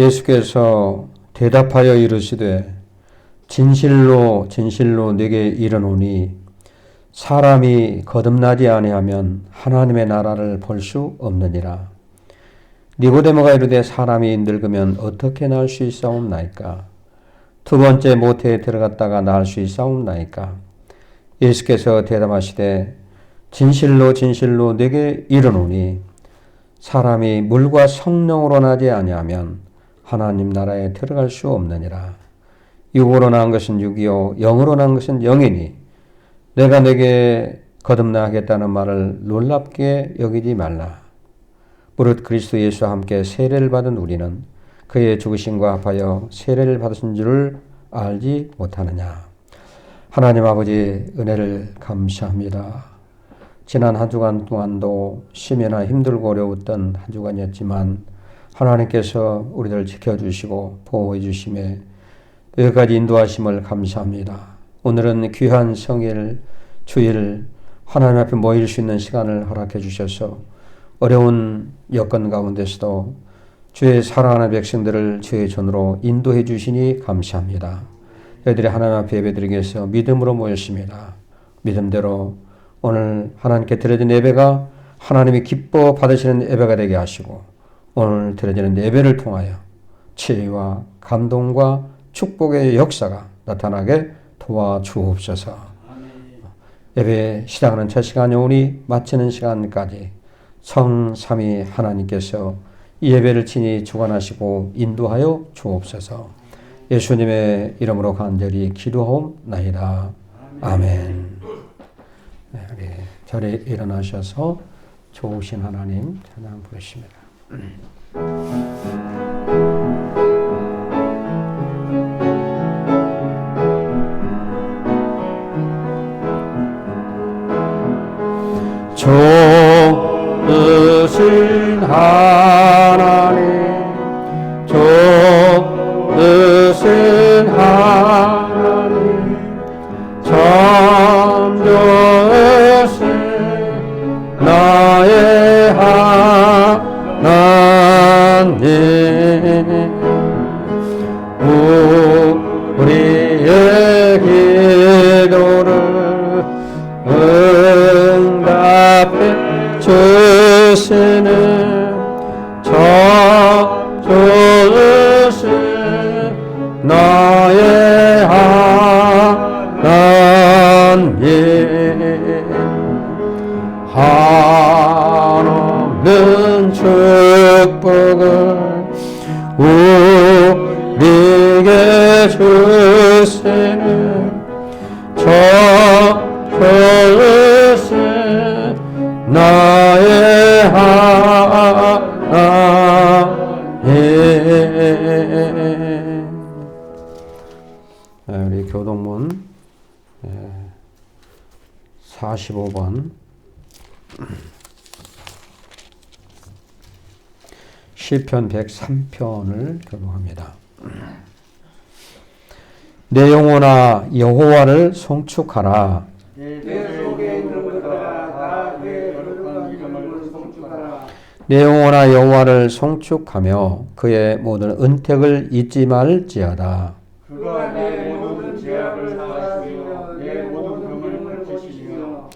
예수께서 대답하여 이르시되 진실로 진실로 네게 이르노니 사람이 거듭나지 아니하면 하나님의 나라를 볼 수 없느니라. 니고데모가 이르되 사람이 늙으면 어떻게 나을 수 있사옵나이까? 두 번째 모태에 들어갔다가 나을 수 있사옵나이까? 예수께서 대답하시되 진실로 진실로 네게 이르노니 사람이 물과 성령으로 나지 아니하면 하나님 나라에 들어갈 수 없느니라. 육으로 난 것은 육이요 영으로 난 것은 영이니 내가 네게 거듭나 하겠다는 말을 놀랍게 여기지 말라. 무릇 그리스도 예수와 함께 세례를 받은 우리는 그의 죽으심과 합하여 세례를 받으신 줄을 알지 못하느냐. 하나님 아버지 은혜를 감사합니다. 지난 한 주간 동안도 심해나 힘들고 어려웠던 한 주간이었지만 하나님께서 우리를 지켜주시고 보호해 주심에 여기까지 인도하심을 감사합니다. 오늘은 귀한 성일 주일 하나님 앞에 모일 수 있는 시간을 허락해 주셔서 어려운 여건 가운데서도 주의 사랑하는 백성들을 주의 전으로 인도해 주시니 감사합니다. 저희들이 하나님 앞에 예배드리기 위해서 믿음으로 모였습니다. 믿음대로 오늘 하나님께 드려진 예배가 하나님이 기뻐 받으시는 예배가 되게 하시고 오늘 드려지는 예배를 통하여 치유와 감동과 축복의 역사가 나타나게 도와주옵소서. 예배 시작하는 첫 시간이 오니 마치는 시간까지 성삼위 하나님께서 이 예배를 친히 주관하시고 인도하여 주옵소서. 예수님의 이름으로 간절히 기도하옵나이다. 아멘. 네, 우리 자리에 일어나셔서 좋으신 하나님 찬양 부르십니다. 좋으신 하나님, 좋으신 하나님, 참 좋으신 나의 하나님, 우리의 기도를 응답해 주시는 참 좋으신 나의 하나님, 한없는 축복을 우리에게 주시는 참 좋으신 나의 하나님. 우리 교동문 45번 시편 103편을 교독합니다. 내 영혼아 여호와를 송축하라. 내 영혼아 여호와를 송축하며 그의 모든 은택을 잊지 말지어다. 그가 내 모든 죄악을 사하시며 내 모든 금을 걷으시며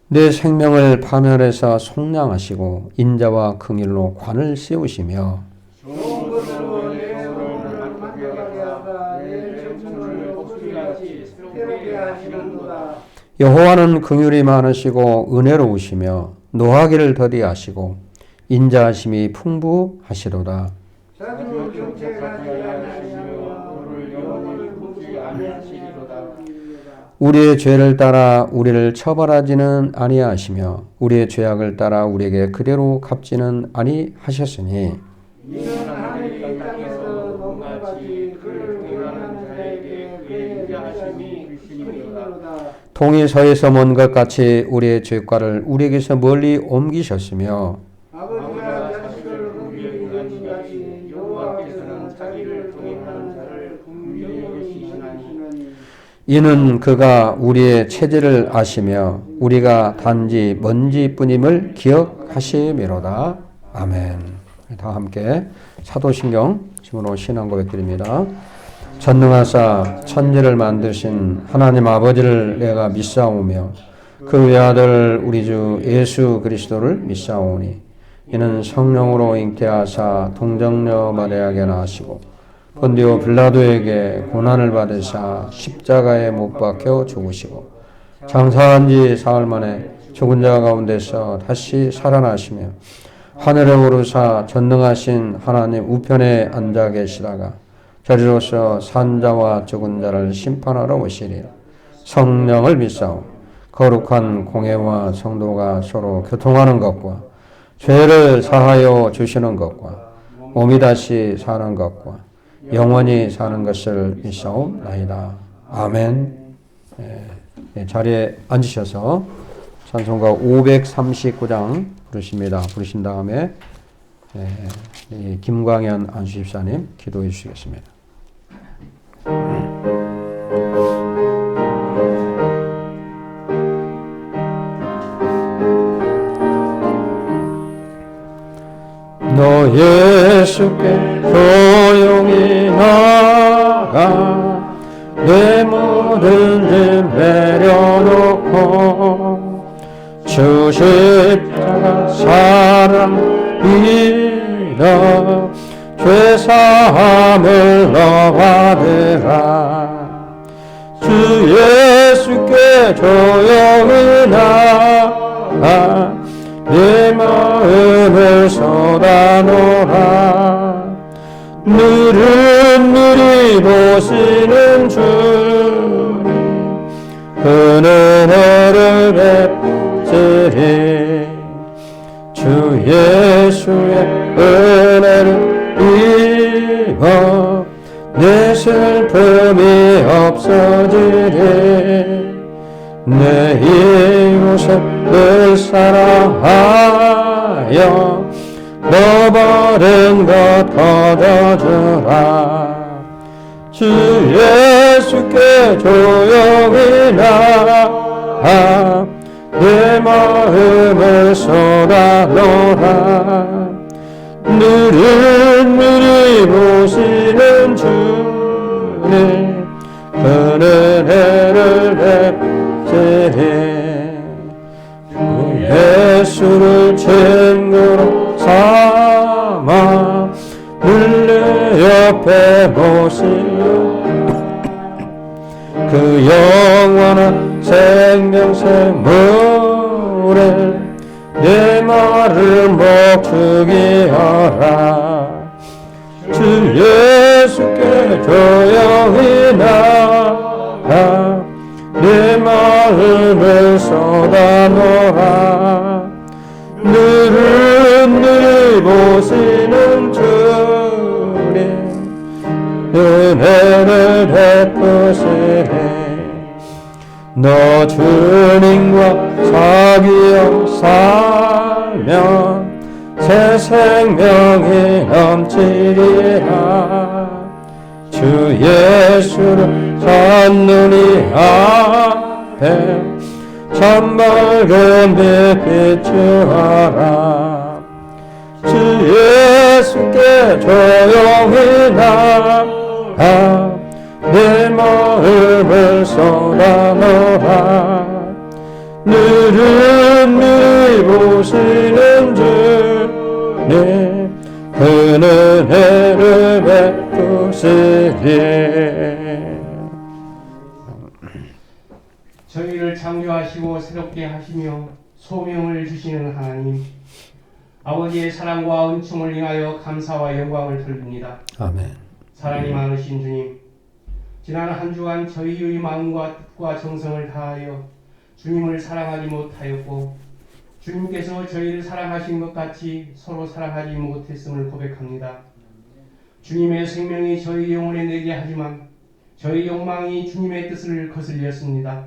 내 생명을 파멸해서 속량하시고 인자와 긍휼로 관을 세우시며 좋은 것으로 내 소원을 만족하게 하사 내 청춘을 복수같이 새롭게 하시는도다. 여호와는 긍휼이 많으시고 은혜로우시며 노하기를 더디하시고 인자하심이 풍부하시도다. 자주 정책하지 아니하시며 너를 영원히 굽지 아니하시리로다. 우리의 죄를 따라 우리를 처벌하지는 아니하시며 우리의 죄악을 따라 우리에게 그대로 갚지는 아니하셨으니 이는 하늘이 땅에서 넘어가지 그를 경외하는 자에게 그의 인자하심이 크시니로다. 동이 서에서 먼 것 같이 우리의 죄과를 우리에게서 멀리 옮기셨으며 아버지가 자식을 긍휼히 여기는 같이 여호와께서는 자기를 동행하는 자를 긍휼히 여기시나니 이는 그가 우리의 체질을 아시며 우리가 단지 먼지뿐임을 기억하심이로다. 아멘. 다 함께 사도신경 지금으로 신앙 고백드립니다. 전능하사 천지를 만드신 하나님 아버지를 내가 믿사오며 그 외아들 우리 주 예수 그리스도를 믿사오니 이는 성령으로 잉태하사 동정녀 마리아에게 나시고 본디오 빌라도에게 고난을 받으사 십자가에 못 박혀 죽으시고 장사한 지 사흘 만에 죽은 자 가운데서 다시 살아나시며 하늘에 오르사 전능하신 하나님 우편에 앉아 계시다가 저리로서 산자와 죽은 자를 심판하러 오시리라. 성령을 믿사오. 거룩한 공회와 성도가 서로 교통하는 것과 죄를 사하여 주시는 것과 몸이 다시 사는 것과 영원히 사는 것을 믿사옵나이다. 아멘. 자리에 앉으셔서 찬송가 539장 부르신 다음에 김광현 안수집사님 기도해 주시겠습니다. 너 예수께 조용히 나가 내 모든 짐 내려놓고 주 십자가 사랑이라 죄사함을 너 받으라. 주 예수께 조용히 나가 내 마음을 쏟아놓으라. 느릿느릿 보시는 주님 그 은혜를 베푸시리. 주 예수의 은혜를 입어 내 슬픔이 없어지리. 내 이웃을 늘 사랑하여 너 버린 것 거둬주라. 주 예수께 조용히 나가 내 마음을 쏟아놓으라. 느릿느릿 보시는 주님 그 은혜를 베푸시리. 주 예수를 친구로 삼아 늘 내 옆에 모시고 그 영원한 생명샘 물에 내 말을 목축이 하라. 주 예수께 조용히 나가 내 마음을 쏟아놓으라. 느릿느릿 보시는 주님 은혜를 베푸시리. 너 주님과 사귀어 살면 새 생명이 넘치리라. 주 예수를 찾는 이 앞에 참 밝은 빛 비추어라. 주 예수께 조용히 나가 내 마음을 쏟아놓으라. 느릿느릿 보시는 주님 그 은혜를 베푸시리. 저희를 창조하시고 새롭게 하시며 소명을 주시는 하나님, 아버지의 사랑과 은총을 인하여 감사와 영광을 돌립니다. 아멘. 사랑이 많으신 주님, 지난 한 주간 저희의 마음과 뜻과 정성을 다하여 주님을 사랑하지 못하였고 주님께서 저희를 사랑하신 것 같이 서로 사랑하지 못했음을 고백합니다. 주님의 생명이 저희 영혼에 내게 하지만 저희 욕망이 주님의 뜻을 거슬렸습니다.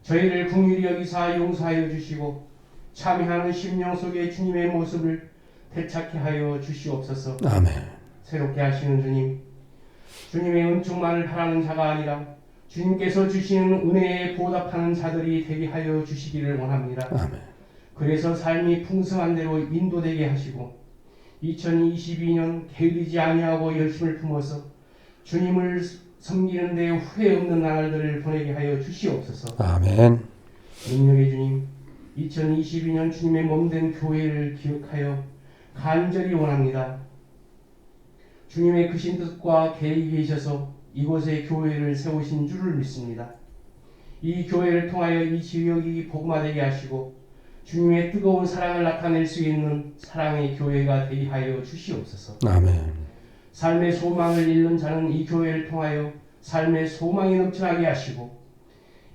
저희를 긍휼히 여기사 용서하여 주시고 참회하는 심령 속에 주님의 모습을 되찾게 하여 주시옵소서. 아멘. 새롭게 하시는 주님, 주님의 은총만을 바라는 자가 아니라 주님께서 주시는 은혜에 보답하는 자들이 되게 하여 주시기를 원합니다. 아멘. 그래서 삶이 풍성한 대로 인도되게 하시고 2022년 게으르지 아니하고 열심을 품어서 주님을 섬기는 데 후회 없는 나날들을 보내게 하여 주시옵소서. 아멘. 능력의 주님, 2022년 주님의 몸된 교회를 기억하여 간절히 원합니다. 주님의 크신 뜻과 계획이 계셔서 이곳에 교회를 세우신 줄을 믿습니다. 이 교회를 통하여 이 지역이 복음화되게 하시고 주님의 뜨거운 사랑을 나타낼 수 있는 사랑의 교회가 되게 하여 주시옵소서. 아멘. 삶의 소망을 잃는 자는 이 교회를 통하여 삶의 소망이 넘쳐나게 하시고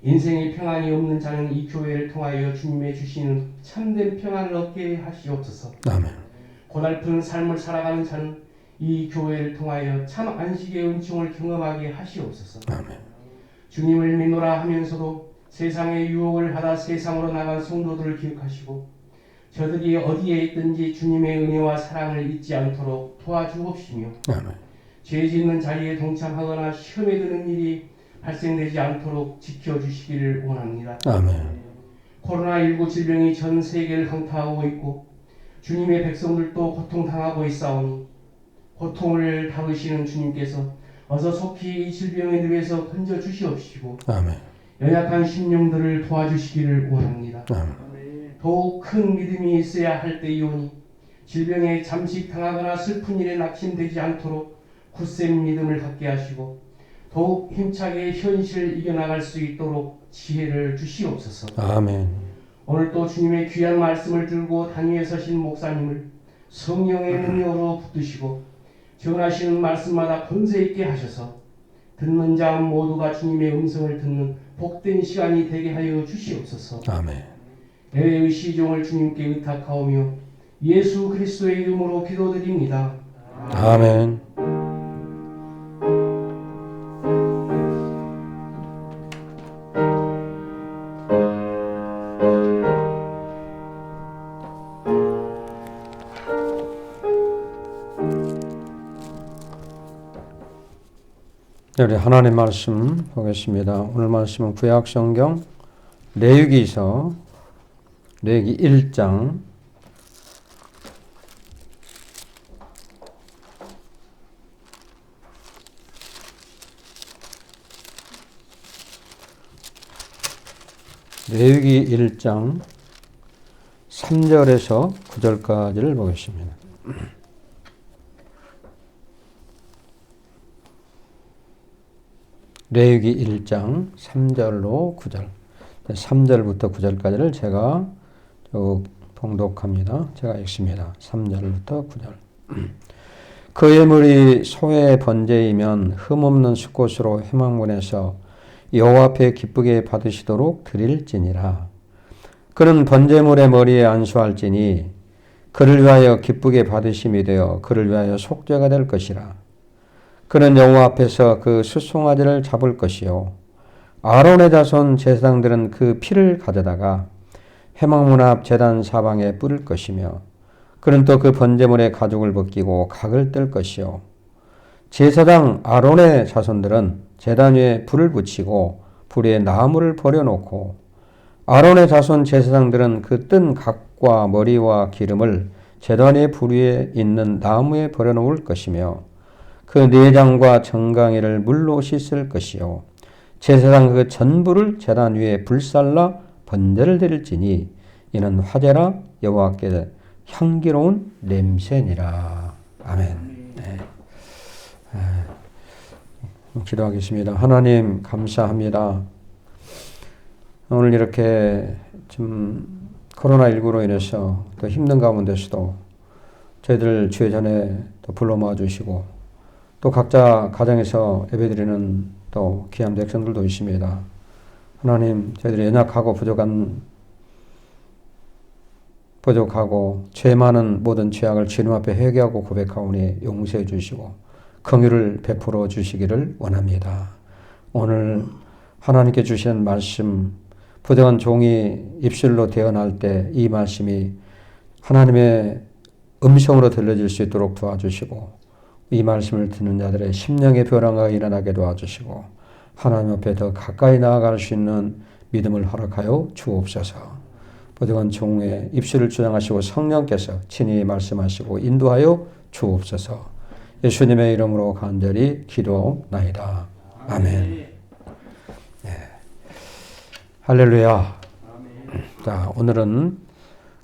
인생의 평안이 없는 자는 이 교회를 통하여 주님의 주시는 참된 평안을 얻게 하시옵소서. 아멘. 고달픈 삶을 살아가는 자는 이 교회를 통하여 참 안식의 은총을 경험하게 하시옵소서. 아멘. 주님을 믿노라 하면서도 세상의 유혹을 받아 세상으로 나간 성도들을 기억하시고 저들이 어디에 있든지 주님의 은혜와 사랑을 잊지 않도록 도와주옵시며 아멘. 죄 짓는 자리에 동참하거나 시험에 드는 일이 발생되지 않도록 지켜주시기를 원합니다. 아멘. 코로나19 질병이 전 세계를 강타하고 있고 주님의 백성들도 고통당하고 있사오니 고통을 다루시는 주님께서 어서 속히 이 질병의 늪에서 건져 주시옵시고 아멘. 연약한 심령들을 도와주시기를 원합니다. 아멘. 더욱 큰 믿음이 있어야 할 때이오니 질병에 잠식당하거나 슬픈 일에 낙심되지 않도록 굳센 믿음을 갖게 하시고 더욱 힘차게 현실을 이겨나갈 수 있도록 지혜를 주시옵소서. 아멘. 오늘 또 주님의 귀한 말씀을 들고 단위에 서신 목사님을 성령의 능력으로 붙드시고 전하시는 말씀마다 권세 있게 하셔서 듣는 자 모두가 주님의 음성을 듣는 복된 시간이 되게 하여 주시옵소서. 아멘. 예외의 시종을 주님께 의탁하오며 예수 그리스도의 이름으로 기도드립니다. 아멘. 우리 하나님 말씀 보겠습니다. 오늘 말씀은 구약 성경 레위기서 레위기 1장 3절에서 9절까지를 보겠습니다. 레위기 1장 3절로 9절 3절부터 9절까지를 제가 쭉 봉독합니다. 제가 읽습니다. 3절부터 9절 그 예물이 소의 번제이면 흠없는 숫곳으로 회막문에서 여호와 앞에 기쁘게 받으시도록 드릴지니라. 그는 번제물의 머리에 안수할지니 그를 위하여 기쁘게 받으심이 되어 그를 위하여 속죄가 될 것이라. 그는 여호와 앞에서 그 숫송아지를 잡을 것이요 아론의 자손 제사장들은 그 피를 가져다가 회막문 앞 제단 사방에 뿌릴 것이며 그는 또 그 번제물의 가죽을 벗기고 각을 뗄 것이요 제사장 아론의 자손들은 제단 위에 불을 붙이고 불 위에 나무를 버려놓고 아론의 자손 제사장들은 그 뜬 각과 머리와 기름을 제단 위에 불 위에 있는 나무에 버려놓을 것이며 그 내장과 정강이를 물로 씻을 것이요 제사장 그 전부를 제단 위에 불살라 번제를 드릴지니 이는 화제라 여호와께 향기로운 냄새니라. 아멘. 네. 기도하겠습니다. 하나님 감사합니다. 오늘 이렇게 좀 코로나19로 인해서 또 힘든 가운데서도 저희들 주의 전에 또 불러 모아 주시고 또 각자 가정에서 예배드리는 또 귀한 백성들도 있습니다. 하나님 저희들이 연약하고 부족하고 죄 많은 모든 죄악을 주님 앞에 회개하고 고백하오니 용서해 주시고 긍휼을 베풀어 주시기를 원합니다. 오늘 하나님께 주시는 말씀 부정한 종이 입술로 대언할 때 이 말씀이 하나님의 음성으로 들려질 수 있도록 도와주시고 이 말씀을 듣는 자들의 심령의 변화가 일어나게 도와주시고 하나님 앞에 더 가까이 나아갈 수 있는 믿음을 허락하여 주옵소서. 부득한 종의 입술을 주장하시고 성령께서 친히 말씀하시고 인도하여 주옵소서. 예수님의 이름으로 간절히 기도나이다. 아멘. 네. 할렐루야. 자, 오늘은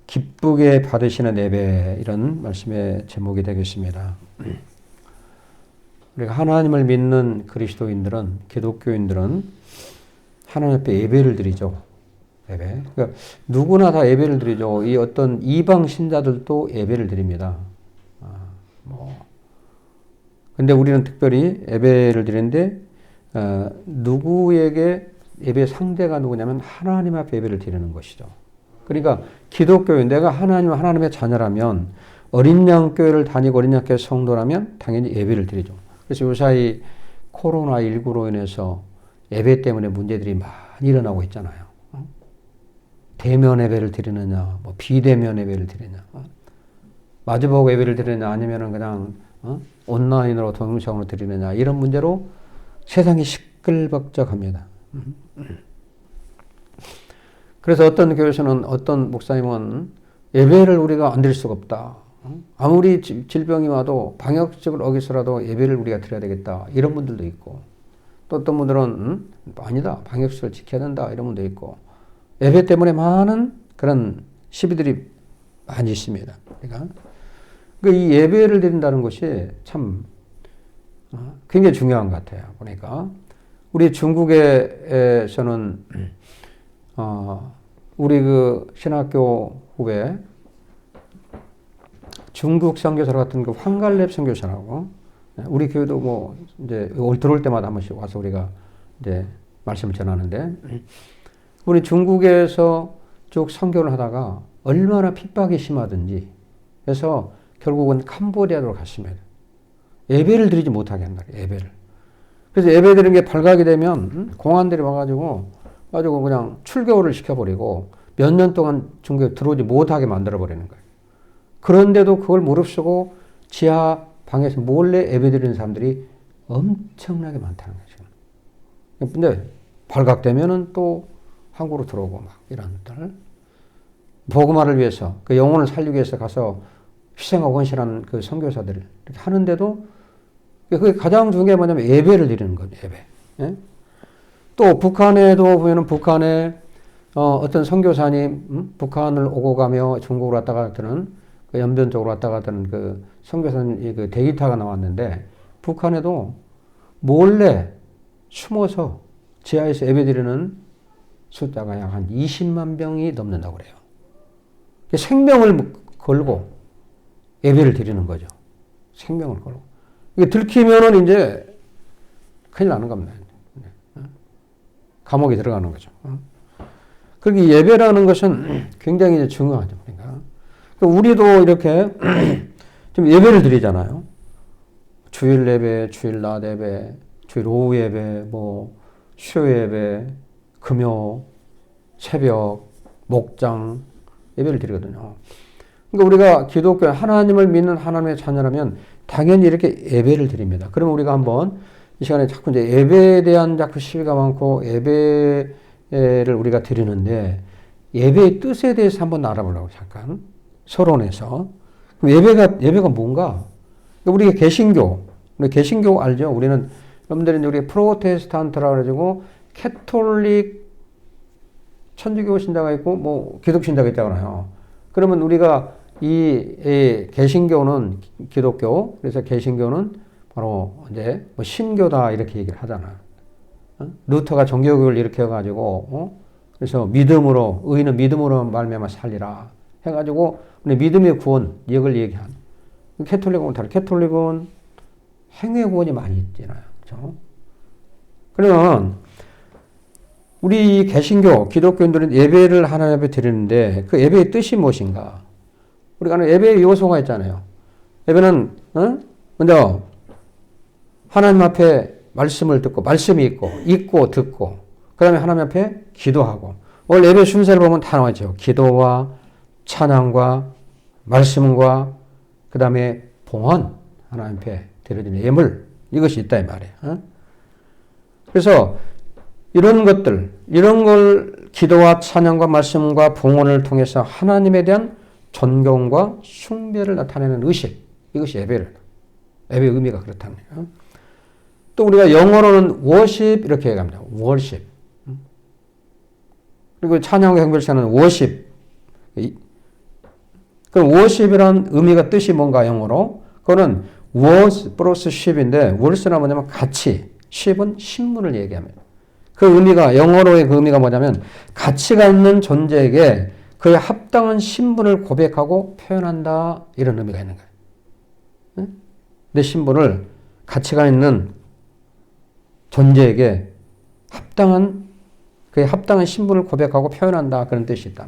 기쁘게 받으시는 예배, 이런 말씀의 제목이 되겠습니다. 우리가 하나님을 믿는 그리스도인들은, 기독교인들은 하나님 앞에 예배를 드리죠. 예배. 그러니까 누구나 다 예배를 드리죠. 이 어떤 이방 신자들도 예배를 드립니다. 근데 우리는 특별히 예배를 드리는데, 누구에게 예배 상대가 누구냐면 하나님 앞에 예배를 드리는 것이죠. 그러니까 기독교인, 내가 하나님의 자녀라면, 어린 양 교회를 다니고 어린 양 교회 성도라면 당연히 예배를 드리죠. 그래서 요사이 코로나19로 인해서 예배 때문에 문제들이 많이 일어나고 있잖아요. 대면 예배를 드리느냐, 뭐 비대면 예배를 드리느냐, 마주보고 예배를 드리느냐, 아니면은 그냥 온라인으로 동영상으로 드리느냐, 이런 문제로 세상이 시끌벅적합니다. 그래서 어떤 교회에서는, 어떤 목사님은 예배를 우리가 안 드릴 수가 없다. 아무리 질병이 와도 방역적을 어기서라도 예배를 우리가 드려야 되겠다. 이런 분들도 있고, 또 어떤 분들은 아니다, 방역수를 지켜야 된다. 이런 분도 있고, 예배 때문에 많은 그런 시비들이 많이 있습니다. 그러니까 이 예배를 드린다는 것이 참 굉장히 중요한 것 같아요. 보니까 우리 중국에서는 우리 그 신학교 후배 중국 선교사로 같은 그 황갈렙 선교사라고, 우리 교회도 뭐 이제 올 들어올 때마다 한 번씩 와서 우리가 이제 말씀을 전하는데, 우리 중국에서 쭉 선교를 하다가 얼마나 핍박이 심하든지 해서 결국은 캄보디아로 갔습니다. 예배를 드리지 못하게 한 거예요. 예배를. 그래서 예배 드리는 게 발각이 되면 공안들이 와가지고 그냥 출교를 시켜버리고 몇 년 동안 중국에 들어오지 못하게 만들어버리는 거예요. 그런데도 그걸 무릅쓰고 지하 방에서 몰래 예배 드리는 사람들이 엄청나게 많다는 거죠. 근데 발각되면은 또 한국으로 들어오고 막 이런 것들. 복음화를 위해서, 그 영혼을 살리기 위해서 가서 희생하고 헌신하는 그 선교사들 이렇게 하는데도, 그게 가장 중요한 게 뭐냐면 예배를 드리는 거죠. 예배. 예? 또 북한에도 보면은 북한에 어떤 선교사님, 북한을 오고 가며 중국으로 왔다 가던 그 연변 쪽으로 왔다 가던 그 선교사님 그 데이터가 나왔는데, 북한에도 몰래 숨어서 지하에서 예배 드리는 숫자가 약 한 20만 명이 넘는다고 그래요. 생명을 걸고 예배를 드리는 거죠. 생명을 걸고. 이게 들키면은 이제 큰일 나는 겁니다. 감옥에 들어가는 거죠. 그러니까 예배라는 것은 굉장히 중요하죠. 그러니까 우리도 이렇게 좀 예배를 드리잖아요. 주일 예배, 주일 낮 예배, 주일 오후 예배, 뭐 수요 예배, 금요, 새벽, 목장 예배를 드리거든요. 그러니까 우리가 기독교, 하나님을 믿는 하나님의 자녀라면 당연히 이렇게 예배를 드립니다. 그러면 우리가 한번 이 시간에 자꾸 이제 예배에 대한 자꾸 시비가 많고 예배를 우리가 드리는데, 예배의 뜻에 대해서 한번 알아보려고 잠깐 서론에서. 그럼 예배가 뭔가? 우리가 우리 개신교 알죠? 우리는 여러분들이 우리 프로테스탄트라 그래가지고 캐톨릭 천주교 신자가 있고 뭐 기독 신자가 있잖아요. 그러면 우리가 이 개신교는 기독교, 그래서 개신교는 바로 이제 뭐 신교다 이렇게 얘기를 하잖아. 루터가 종교교육을 이렇게 해가지고 그래서 믿음으로, 의인은 믿음으로 말미암아 살리라 해가지고 우리 믿음의 구원 이걸 얘기한. 캐톨릭은 다르. 캐톨릭은 행위 구원이 많이 있잖아요. 그렇죠? 그러면 우리 개신교, 기독교인들은 예배를 하나님 앞에 드리는데 그 예배의 뜻이 무엇인가? 우리가 예배의 요소가 있잖아요. 예배는 먼저 하나님 앞에 말씀을 듣고, 말씀이 있고 듣고, 그 다음에 하나님 앞에 기도하고. 오늘 예배 순서를 보면 다 나와있죠. 기도와 찬양과 말씀과 그 다음에 봉헌, 하나님 앞에 드려지는 예물, 이것이 있다 이 말이에요. 그래서 이런 것들, 이런 걸 기도와 찬양과 말씀과 봉헌을 통해서 하나님에 대한 존경과 숭배를 나타내는 의식. 이것이 예배의 의미가 그렇다는 거예요. 또 우리가 영어로는 worship 이렇게 얘기합니다. worship. 그리고 찬양과 경배시하는 worship. 그럼 worship이란 의미가 뜻이 뭔가 영어로? 그거는 was 플러스 ship인데 words는 뭐냐면 가치, ship은 신분을 얘기합니다. 그 의미가 영어로의 그 의미가 뭐냐면 가치가 있는 존재에게 그의 합당한 신분을 고백하고 표현한다 이런 의미가 있는 거예요. 내 신분을 가치가 있는 존재에게 그의 합당한 신분을 고백하고 표현한다 그런 뜻이 있다.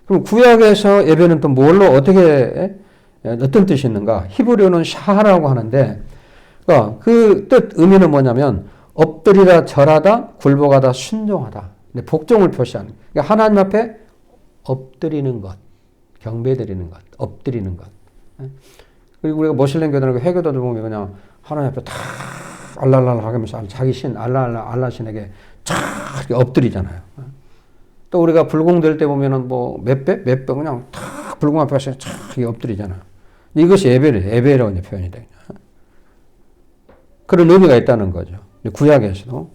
그럼 구약에서 예배는 또 뭘로 어떤 뜻이 있는가? 히브리어는 샤하라고 하는데 그 뜻 의미는 뭐냐면 엎드리다 절하다 굴복하다 순종하다. 복종을 표시하는. 그러니까 하나님 앞에 엎드리는 것, 경배드리는 것, 엎드리는 것. 그리고 우리가 모슬렘 교단하고 회교도들 보면 그냥 하나님 앞에 다 알랄랄 하면서 자기 신 알라 신에게 쫙 엎드리잖아요. 또 우리가 불공될 때 보면은 뭐 몇 배 그냥 탁 불공 앞에서 쫙 엎드리잖아요. 이것이 예배라는 표현이 돼요. 그런 의미가 있다는 거죠. 구약에서도.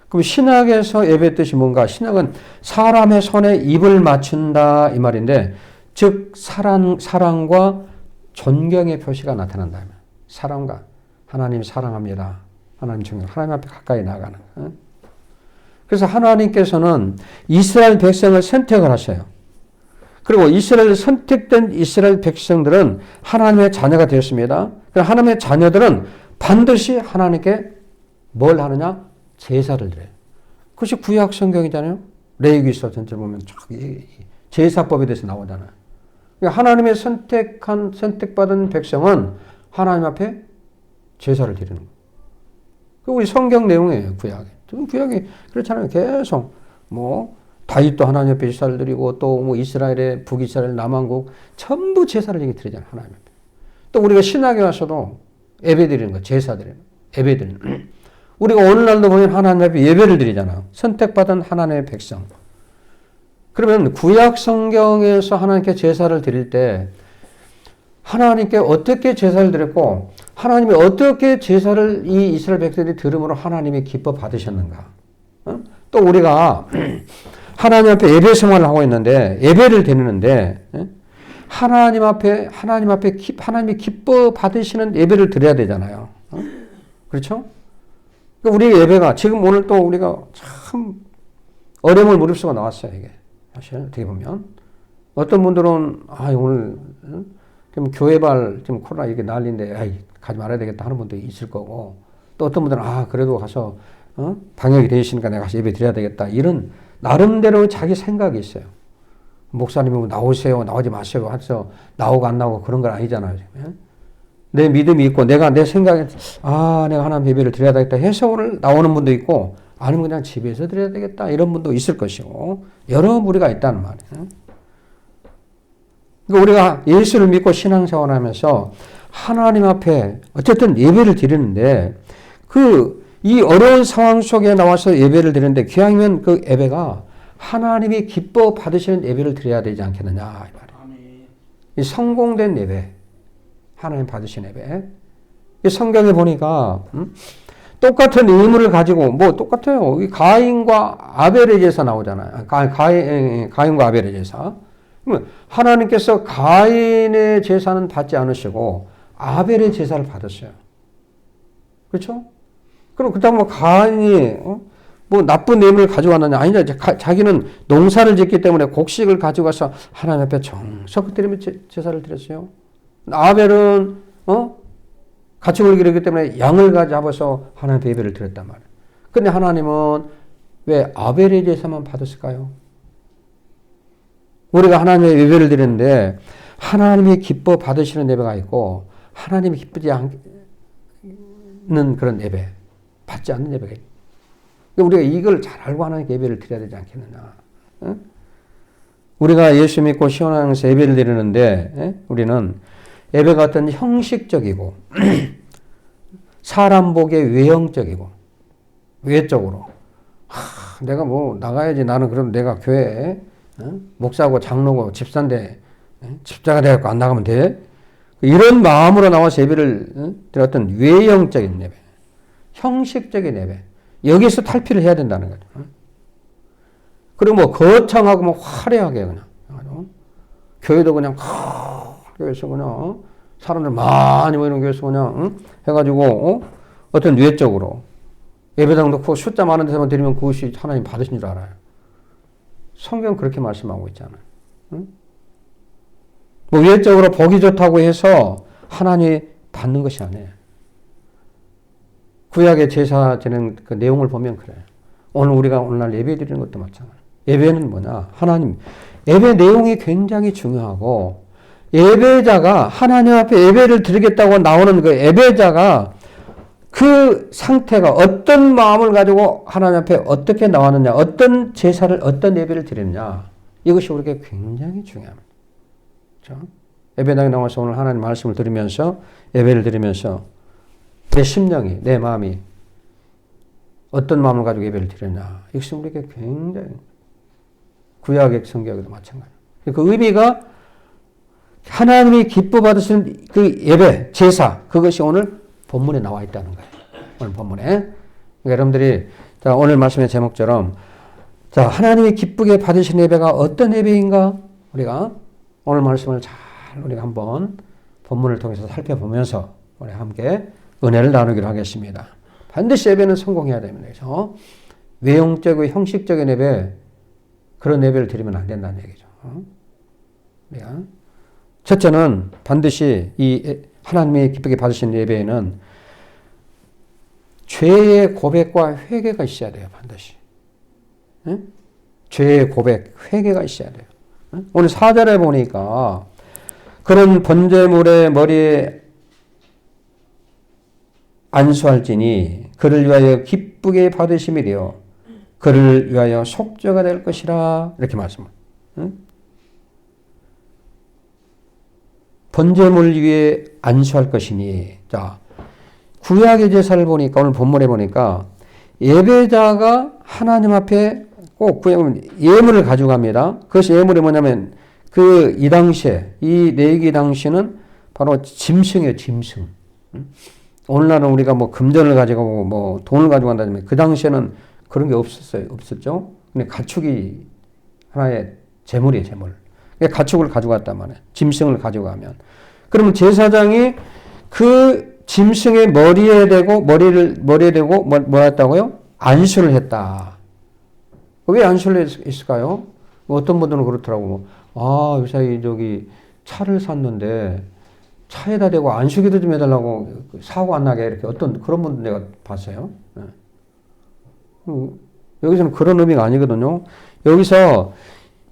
그럼 신약에서 예배 뜻이 뭔가? 신약은 사람의 손에 입을 맞춘다 이 말인데, 즉 사랑과 존경의 표시가 나타난다. 사랑과 하나님 사랑합니다. 하나님 존경, 하나님 앞에 가까이 나가는. 그래서 하나님께서는 이스라엘 백성을 선택을 하셔요. 그리고 선택된 이스라엘 백성들은 하나님의 자녀가 되었습니다. 하나님의 자녀들은 반드시 하나님께 뭘 하느냐? 제사를 드려요. 그것이 구약 성경이잖아요. 레위기서 전체를 보면 제사법에 대해서 나오잖아요. 그러니까 하나님의 선택받은 백성은 하나님 앞에 제사를 드리는 거예요. 그 우리 성경 내용이에요. 구약이 그렇잖아요. 계속 다윗도 하나님 앞에 제사를 드리고 또 이스라엘의 북이스라엘 남왕국 전부 제사를 드리잖아요. 하나님 앞에. 또 우리가 신약에 와서도 예배 드리는 거, 제사 드리는 거, 예배 드리는 거. 우리가 오늘날도 보면 하나님 앞에 예배를 드리잖아요. 선택받은 하나님의 백성. 그러면 구약 성경에서 하나님께 제사를 드릴 때 하나님께 어떻게 제사를 드렸고 하나님이 어떻게 제사를 이 이스라엘 백성들이 들음으로 하나님이 기뻐 받으셨는가. 또 우리가 하나님 앞에 예배 생활을 하고 있는데 예배를 드리는데 하나님 앞에 하나님이 기뻐 받으시는 예배를 드려야 되잖아요. 그렇죠? 우리의 예배가 지금 오늘 또 우리가 참 어려움을 무릅쓰고 나왔어요. 이게 사실 어떻게 보면 어떤 분들은 오늘 지금 교회발 지금 코로나 이게 난리인데 가지 말아야 되겠다 하는 분도 있을 거고, 또 어떤 분들은 그래도 가서 방역이 되어 있으니까 내가 가서 예배 드려야 되겠다 이런 나름대로 자기 생각이 있어요. 목사님이 나오세요, 나오지 마세요 해서 나오고 안 나오고 그런 건 아니잖아요. 내 믿음이 있고 내가 내 생각에 내가 하나님 예배를 드려야 되겠다 해서 오늘 나오는 분도 있고, 아니면 그냥 집에서 드려야 되겠다 이런 분도 있을 것이고 여러 무리가 있다는 말이에요. 그러니까 우리가 예수를 믿고 신앙생활하면서 하나님 앞에 어쨌든 예배를 드리는데 이 어려운 상황 속에 나와서 예배를 드리는데 기왕이면 그 예배가 하나님이 기뻐 받으시는 예배를 드려야 되지 않겠느냐 이 말이에요. 이 성공된 예배, 하나님 받으신 예배. 이 성경에 보니까 똑같은 의무를 가지고 똑같아요. 가인과 아벨의 제사 나오잖아요. 가인과 아벨의 제사. 하나님께서 가인의 제사는 받지 않으시고 아벨의 제사를 받았어요. 그렇죠? 그럼 그렇다면 가인이 나쁜 예물을 가져왔느냐? 아니냐. 자기는 농사를 짓기 때문에 곡식을 가지고 와서 하나님 앞에 정성껏 드리며 제사를 드렸어요. 아벨은 같이 울기르기 때문에 양을 가져와서 하나님 앞에 예배를 드렸단 말이에요. 근데 하나님은 왜 아벨의 제사만 받았을까요? 우리가 하나님의 예배를 드리는데 하나님이 기뻐 받으시는 예배가 있고 하나님이 기쁘지 않는 그런 예배, 받지 않는 예배가 있고, 우리가 이걸 잘 알고 하나님께 예배를 드려야 되지 않겠느냐. 우리가 예수 믿고 신앙에서 예배를 드리는데 우리는 예배가 어떤 형식적이고 사람 보기에 외형적이고 외적으로 내가 뭐 나가야지. 나는 그럼 내가 교회 목사고 장로고 집사인데 집사가 돼갖고 안 나가면 돼? 이런 마음으로 나와서 예배를 드렸던 외형적인 예배, 형식적인 예배, 여기서 탈피를 해야 된다는 거죠. 그리고 뭐 거창하고 뭐 화려하게 그냥 교회도 그냥 교회에서 그냥 사람들 많이 모이는 교회에서 그냥 해가지고 어떤 뇌적으로 예배당 놓고 숫자 많은 데서만 드리면 그것이 하나님 받으신 줄 알아요. 성경 그렇게 말씀하고 있잖아요. 뭐 외적으로 보기 좋다고 해서 하나님이 받는 것이 아니에요. 구약의 제사 드리는 그 내용을 보면 그래요. 오늘날 예배 드리는 것도 마찬가지예요. 예배는 뭐냐? 하나님. 예배 내용이 굉장히 중요하고 예배자가 하나님 앞에 예배를 드리겠다고 나오는 그 예배자가 그 상태가 어떤 마음을 가지고 하나님 앞에 어떻게 나왔느냐, 어떤 제사를, 어떤 예배를 드렸느냐, 이것이 우리에게 굉장히 중요합니다. 그렇죠? 예배당에 나와서 오늘 하나님 말씀을 들으면서 예배를 드리면서 내 심령이, 내 마음이 어떤 마음을 가지고 예배를 드렸냐, 이것이 우리에게 굉장히 구약의 성경에도 마찬가지예요. 그 의미가 하나님이 기뻐 받으시는 그 예배, 제사, 그것이 오늘 본문에 나와 있다는 거예요. 오늘 본문에. 그러니까 여러분들이 자, 오늘 말씀의 제목처럼 자, 하나님이 기쁘게 받으신 예배가 어떤 예배인가? 우리가 오늘 말씀을 잘 우리가 한번 본문을 통해서 살펴보면서 우리 함께 은혜를 나누기로 하겠습니다. 반드시 예배는 성공해야 됩니다. 그래서 외형적이고 형식적인 예배, 그런 예배를 드리면 안 된다는 얘기죠. 우리가 첫째는 반드시 이 하나님이 기쁘게 받으신 예배에는 죄의 고백과 회개가 있어야 돼요. 반드시. 죄의 고백, 회개가 있어야 돼요. 오늘 4절에 보니까 그런 번제물의 머리에 안수할지니 그를 위하여 기쁘게 받으심이되어 그를 위하여 속죄가 될 것이라, 이렇게 말씀을. 번제물 위에 안수할 것이니. 자, 구약의 제사를 보니까, 오늘 본문에 보니까 예배자가 하나님 앞에 꼭 구약은 예물을 가져갑니다. 그것이 예물이 뭐냐면 이 당시에, 이 레위기 당시는 바로 짐승이에요, 짐승. 오늘날은 우리가 뭐 금전을 가져가고 뭐 돈을 가져간다면 그 당시에는 그런 게 없었죠. 근데 가축이 하나의 재물이에요, 재물. 가축을 가져갔단 말이에요. 짐승을 가져가면. 그러면 제사장이 그 짐승의 머리에 대고 뭐 했다고요? 안수를 했다. 왜 안수를 했을까요? 어떤 분들은 그렇더라고. 아, 요새 차를 샀는데 차에다 대고 안수기도 좀 해달라고, 사고 안 나게, 이렇게 어떤 그런 분들 내가 봤어요. 네. 여기서는 그런 의미가 아니거든요. 여기서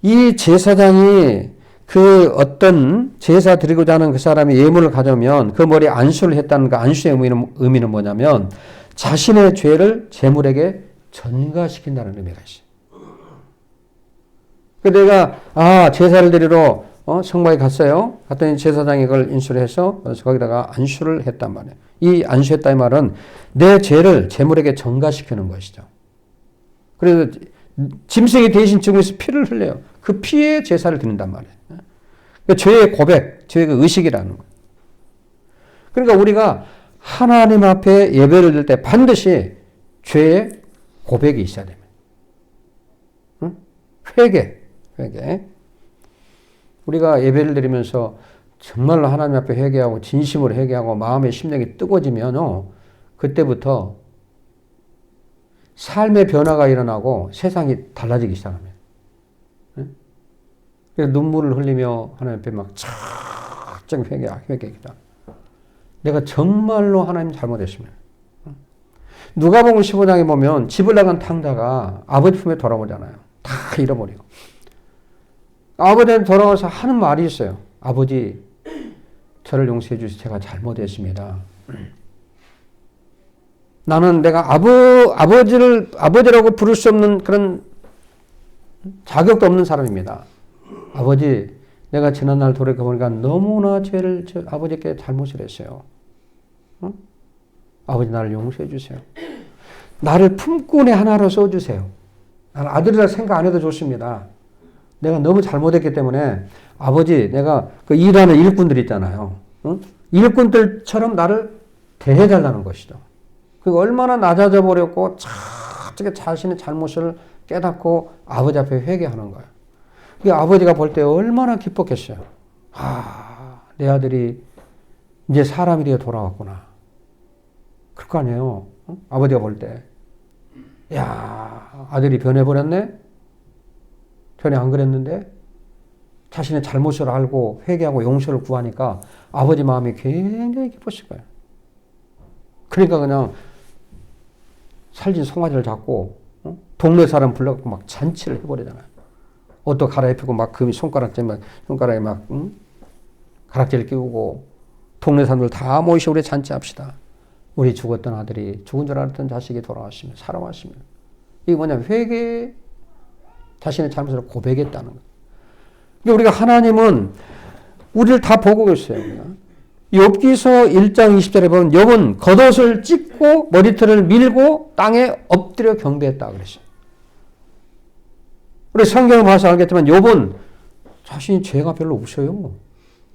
이 제사장이 그 어떤 제사 드리고자 하는 그 사람이 예물을 가져오면 그 머리에 안수를 했다는 그 안수의 의미는 뭐냐면 자신의 죄를 제물에게 전가시킨다는 의미가 있어요. 내가 제사를 드리러 성막에 갔어요. 갔더니 제사장이 그걸 인수를 해서 거기다가 안수를 했단 말이에요. 이 안수했다 이 말은 내 죄를 제물에게 전가시키는 것이죠. 그래서 짐승이 대신 죽음에서 피를 흘려요. 그 피에 제사를 드린단 말이에요. 그러니까 죄의 고백, 죄의 의식이라는 거예요. 그러니까 우리가 하나님 앞에 예배를 드릴 때 반드시 죄의 고백이 있어야 됩니다. 회개. 우리가 예배를 드리면서 정말로 하나님 앞에 회개하고 진심으로 회개하고 마음의 심령이 뜨거워지면 그때부터 삶의 변화가 일어나고 세상이 달라지기 시작합니다. 그래서 눈물을 흘리며 하나님 앞에 막 착착 회개하다. 내가 정말로 하나님 잘못했습니다. 누가복음 15장에 보면 집을 나간 탕자가 아버지 품에 돌아오잖아요. 다 잃어버리고. 아버지한테 돌아와서 하는 말이 있어요. 아버지, 저를 용서해 주시고 제가 잘못했습니다. 나는 내가 아버지라고 부를 수 없는 그런 자격도 없는 사람입니다. 아버지, 내가 지난날 돌이켜보니까 너무나 아버지께 잘못을 했어요. 아버지, 나를 용서해 주세요. 나를 품꾼의 하나로 써주세요. 나는 아들이라 생각 안 해도 좋습니다. 내가 너무 잘못했기 때문에 아버지, 내가 그 일하는 일꾼들 있잖아요. 응? 일꾼들처럼 나를 대해달라는 것이죠. 그 얼마나 낮아져 버렸고 자신의 잘못을 깨닫고 아버지 앞에 회개하는 거예요. 그 아버지가 볼 때 얼마나 기뻤겠어요. 아, 내 아들이 이제 사람이 되어 돌아왔구나. 그럴 거 아니에요. 응? 아버지가 볼 때. 야, 아들이 변해버렸네? 전에 안 그랬는데? 자신의 잘못을 알고 회개하고 용서를 구하니까 아버지 마음이 굉장히 기뻤을 거예요. 그러니까 그냥 살진 송아지를 잡고 동네 사람 불러갖고 막 잔치를 해버리잖아요. 옷도 갈아입히고 막 금이 손가락에 막 가락지를 끼우고 동네 사람들 다 모이시 우리 잔치합시다. 우리 죽었던 아들이 죽은 줄 알았던 자식이 돌아왔으면 살아왔으면. 이게 뭐냐면 회개, 자신의 잘못을 고백했다는 거예요. 그러니까 우리가 하나님은 우리를 다 보고 계세요. 욥기서 1장 20절에 보면 욥은 겉옷을 찢고 머리털을 밀고 땅에 엎드려 경배했다 그랬어요. 우리 성경을 봐서 알겠지만 욥은 자신이 죄가 별로 없어요.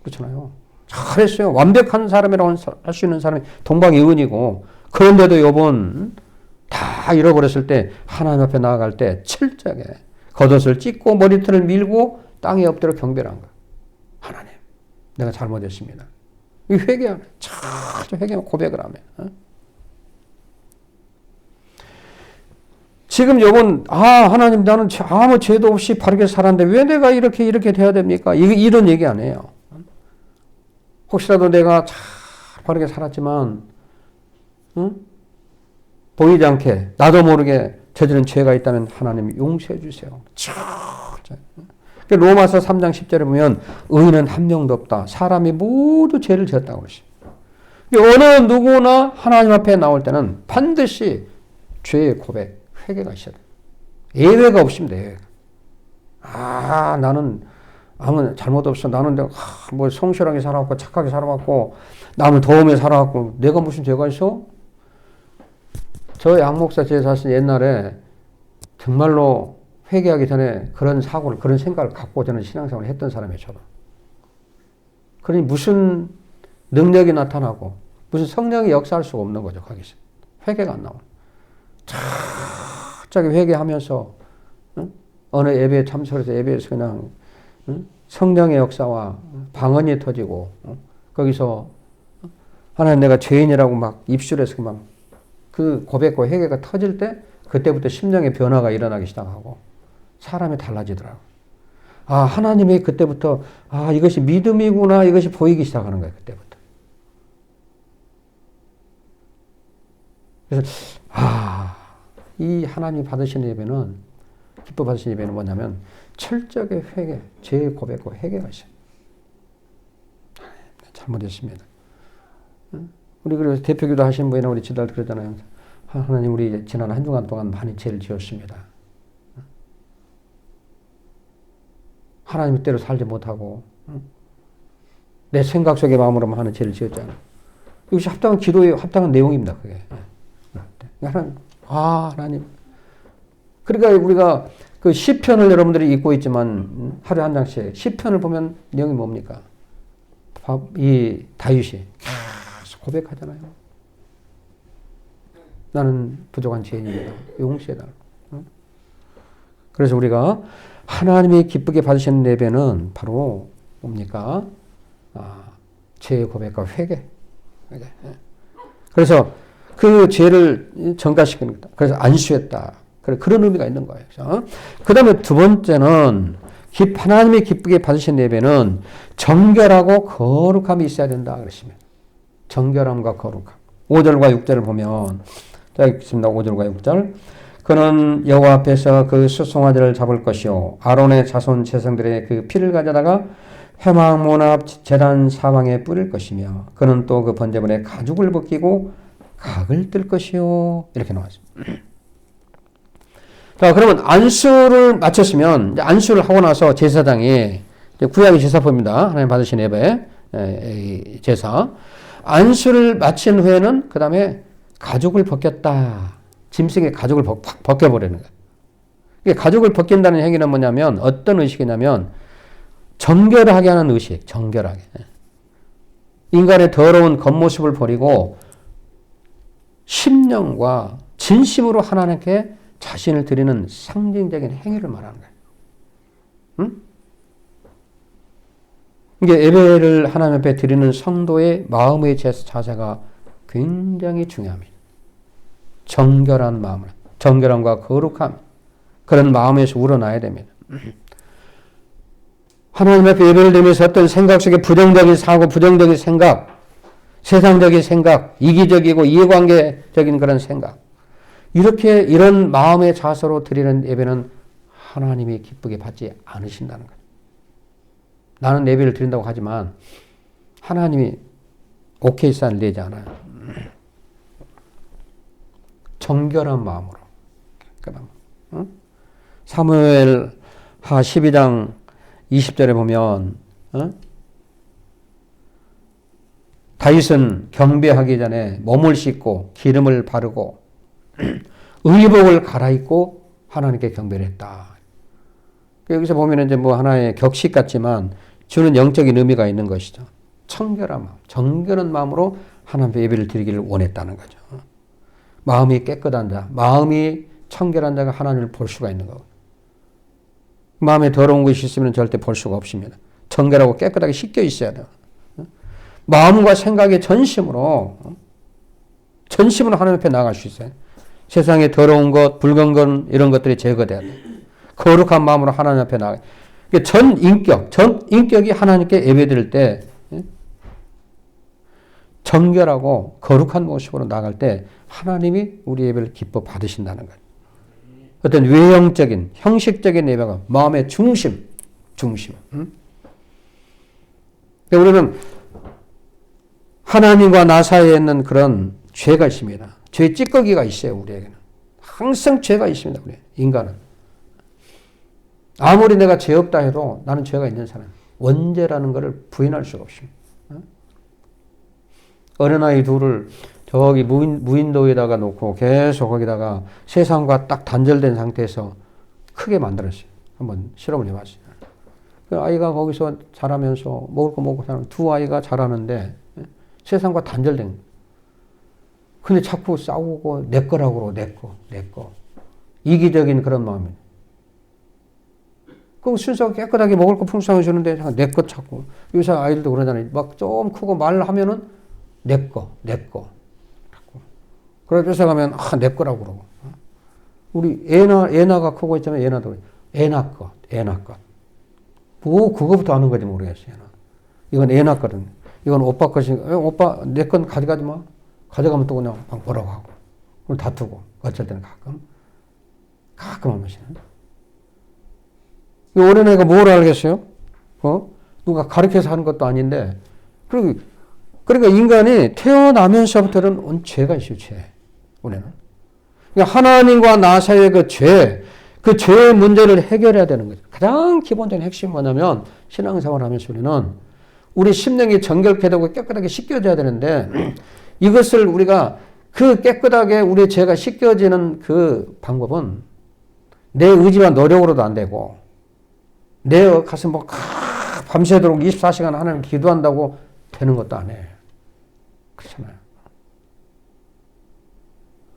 그렇잖아요. 잘했어요. 완벽한 사람이라고 할 수 있는 사람이 동방이은이고, 그런데도 욥은 다 잃어버렸을 때 하나님 앞에 나아갈 때 철저하게 겉옷을 찢고 머리털을 밀고 땅에 엎드려 경배를 한 거예요. 하나님, 내가 잘못했습니다. 이 회개하네. 참 회개하면 고백을 하면. 지금 욥은 하나님 나는 아무 죄도 없이 바르게 살았는데 왜 내가 이렇게 돼야 됩니까? 이런 얘기 안 해요. 혹시라도 내가 잘 바르게 살았지만 보이지 않게 나도 모르게 저지른 죄가 있다면 하나님 용서해 주세요. 로마서 3장 10절에 보면 의인은 한 명도 없다. 사람이 모두 죄를 지었다고 그러시죠. 어느 누구나 하나님 앞에 나올 때는 반드시 죄의 고백, 회개가 있어야 돼요. 예외가 없습니다. 예외가. 나는 아무 잘못 없어. 나는 뭐 성실하게 살아왔고 착하게 살아왔고 남을 도우며 살아왔고 내가 무슨 죄가 있어? 저 양목사 제 자신 옛날에 정말로 회개하기 전에 그런 사고를, 그런 생각을 갖고 저는 신앙생활을 했던 사람이에요, 저는. 그러니 무슨 능력이 나타나고, 무슨 성령이 역사할 수가 없는 거죠, 거기서. 회개가 안 나와요. 갑자기 회개하면서, 어느 예배에 참석해서 예배에서 그냥, 성령의 역사와 방언이 터지고, 거기서, 하나님 내가 죄인이라고 막 입술에서 막 그 고백과 회개가 터질 때, 그때부터 심령의 변화가 일어나기 시작하고, 사람이 달라지더라고요. 하나님이 그때부터, 이것이 믿음이구나, 이것이 보이기 시작하는 거예요, 그때부터. 그래서, 이 하나님이 받으신 예배는, 기뻐 받으신 예배는 뭐냐면, 철저하게 회개, 죄의 고백과 회개가 있어요. 잘못했습니다. 우리 그래서 대표기도 하신 분이나 우리 지도할 때 그러잖아요. 하나님, 우리 지난 한 주간 동안 많이 죄를 지었습니다. 하나님 뜻대로 살지 못하고 내 생각 속의 마음으로만 하는 죄를 지었잖아요. 이것이 합당한 기도에 합당한 내용입니다. 그게. 하나님. 그러니까 우리가 그 시편을 여러분들이 읽고 있지만 하루에 한 장씩 시편을 보면 내용이 뭡니까? 이 다윗이 계속 고백하잖아요. 나는 부족한 죄인입니다. 용서해달라. 그래서 우리가 하나님이 기쁘게 받으시는 예배는 바로 뭡니까? 죄의 고백과 회개. 그래서 그 죄를 전가시키는 거다. 그래서 안수했다. 그런 의미가 있는 거예요. 그 다음에 두 번째는 하나님이 기쁘게 받으신 예배는 정결하고 거룩함이 있어야 된다. 그러시면 정결함과 거룩함. 5절과 6절을 보면 자 읽습니다. 5절과 6절. 그는 여호와 앞에서 그 수송아지를 잡을 것이요 아론의 자손 제사장들의 그 피를 가져다가 회막문 앞 제단 사방에 뿌릴 것이며 그는 또 그 번제물에 가죽을 벗기고 각을 뜰 것이요 이렇게 나왔습니다. 자 그러면 안수를 마쳤으면 안수를 하고 나서 제사장이 구약의 제사법입니다. 하나님 받으신 예배 제사 안수를 마친 후에는 그 다음에 가죽을 벗겼다. 짐승의 가죽을 벗겨버리는 거예요. 이게 가죽을 벗긴다는 행위는 뭐냐면 어떤 의식이냐면 정결하게 하는 의식, 정결하게. 인간의 더러운 겉모습을 버리고 심령과 진심으로 하나님께 자신을 드리는 상징적인 행위를 말하는 거예요. 응? 이게 예배를 하나님 앞에 드리는 성도의 마음의 자세가 굉장히 중요합니다. 정결한 마음을, 정결함과 거룩함, 그런 마음에서 우러나야 됩니다. 하나님 앞에 예배를 드리면서 어떤 생각 속에 부정적인 사고, 부정적인 생각, 세상적인 생각, 이기적이고 이해관계적인 그런 생각, 이런 마음의 자세로 드리는 예배는 하나님이 기쁘게 받지 않으신다는 거예요. 나는 예배를 드린다고 하지만 하나님이 오케이 사인을 내지 않아요. 정결한 마음으로. 사무엘하 12장 20절에 보면 다윗은 경배하기 전에 몸을 씻고 기름을 바르고 의복을 갈아입고 하나님께 경배를 했다. 여기서 보면 이제 뭐 하나의 격식 같지만 주는 영적인 의미가 있는 것이죠. 청결한 마음, 정결한 마음으로 하나님 앞에 예배를 드리기를 원했다는 거죠. 마음이 깨끗한 자, 마음이 청결한 자가 하나님을 볼 수가 있는 거고. 마음에 더러운 것이 있으면 절대 볼 수가 없습니다. 정결하고 깨끗하게 씻겨 있어야 돼요. 마음과 생각의 전심으로 하나님 앞에 나갈 수 있어요. 세상에 더러운 것, 붉은 것 이런 것들이 제거돼야 돼요. 거룩한 마음으로 하나님 앞에 나가요. 전 인격이 하나님께 예배드릴 때 정결하고 거룩한 모습으로 나갈 때 하나님이 우리 예배를 기뻐 받으신다는 거예요. 어떤 외형적인, 형식적인 예배가 마음의 중심. 우리는 하나님과 나 사이에 있는 그런 죄가 있습니다. 죄의 찌꺼기가 있어요, 우리에게는. 항상 죄가 있습니다, 우리 인간은. 아무리 내가 죄 없다 해도 나는 죄가 있는 사람. 원죄라는 것을 부인할 수가 없습니다. 어린아이 둘을 저기 무인도에다가 놓고 계속 거기다가 세상과 딱 단절된 상태에서 크게 만들었어요. 한번 실험을 해봤어요. 그 아이가 거기서 자라면서 먹을 거 먹고 사는 두 아이가 자라는데 세상과 단절된. 근데 자꾸 싸우고 내 거라고 내 거. 이기적인 그런 마음이에요. 그 순서가 깨끗하게 먹을 거 풍성하게 주는데 내 것 찾고. 요새 아이들도 그러잖아요. 막 좀 크고 말하면은 내 거. 그래 쫓아가면 내 거라고 그러고. 우리 애나가 크고 있잖아요. 애나도 애나 것. 뭐 그거부터 아는 건지 모르겠어요. 이건 애나 거든. 이건 오빠 것이 오빠 내 건 가져가지 마. 가져가면 또 그냥 막 뭐라고 하고. 그럼 다투고. 어쩔 때는 가끔 한 번씩. 이 어린애가 뭘 알겠어요? 누가 가르쳐서 하는 것도 아닌데. 그러니까 인간이 태어나면서부터는 죄가 있어요, 죄. 우리는. 그러니까 하나님과 나 사이의 그 죄의 문제를 해결해야 되는 거죠. 가장 기본적인 핵심이 뭐냐면, 신앙생활 하면서 우리는 우리 심령이 정결케 되고 깨끗하게 씻겨져야 되는데, 이것을 우리가 그 깨끗하게 우리 죄가 씻겨지는 그 방법은 내 의지와 노력으로도 안 되고, 내 가서 뭐 밤새도록 24시간 하나님 기도한다고 되는 것도 아니에요. 그렇잖아요.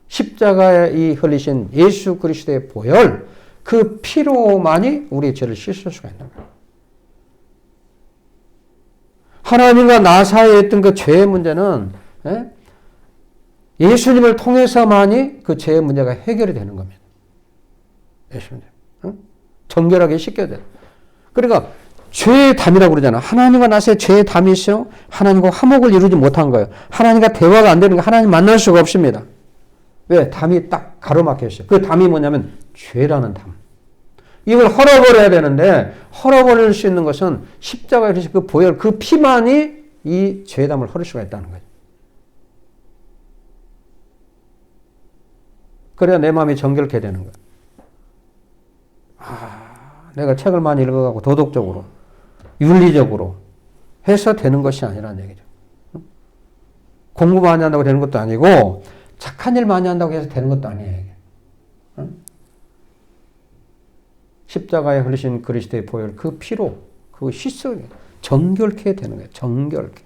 십자가에 이 흘리신 예수 그리스도의 보혈, 그 피로만이 우리의 죄를 씻을 수가 있는 거예요. 하나님과 나 사이에 있던 그 죄의 문제는 예수님을 통해서만이 그 죄의 문제가 해결이 되는 겁니다. 예수님. 정결하게 씻겨야 돼요. 그러니까 죄의 담이라고 그러잖아. 하나님과 나 사이에 죄의 담이 있어요. 하나님과 화목을 이루지 못한 거예요. 하나님과 대화가 안 되는 거 하나님 만날 수가 없습니다. 왜? 담이 딱 가로막혀 있어요. 그 담이 뭐냐면 죄라는 담. 이걸 헐어버려야 되는데 헐어버릴 수 있는 것은 십자가에 흘리신 그 보혈, 그 피만이 이 죄의 담을 헐을 수가 있다는 거예요. 그래야 내 마음이 정결케 되는 거예요. 내가 책을 많이 읽어가고 도덕적으로, 윤리적으로 해서 되는 것이 아니라는 얘기죠. 공부 많이 한다고 되는 것도 아니고 착한 일 많이 한다고 해서 되는 것도 아니에요. 십자가에 흘리신 그리스도의 보혈 그 피로 그 씻어 정결케 되는 거예요. 정결케.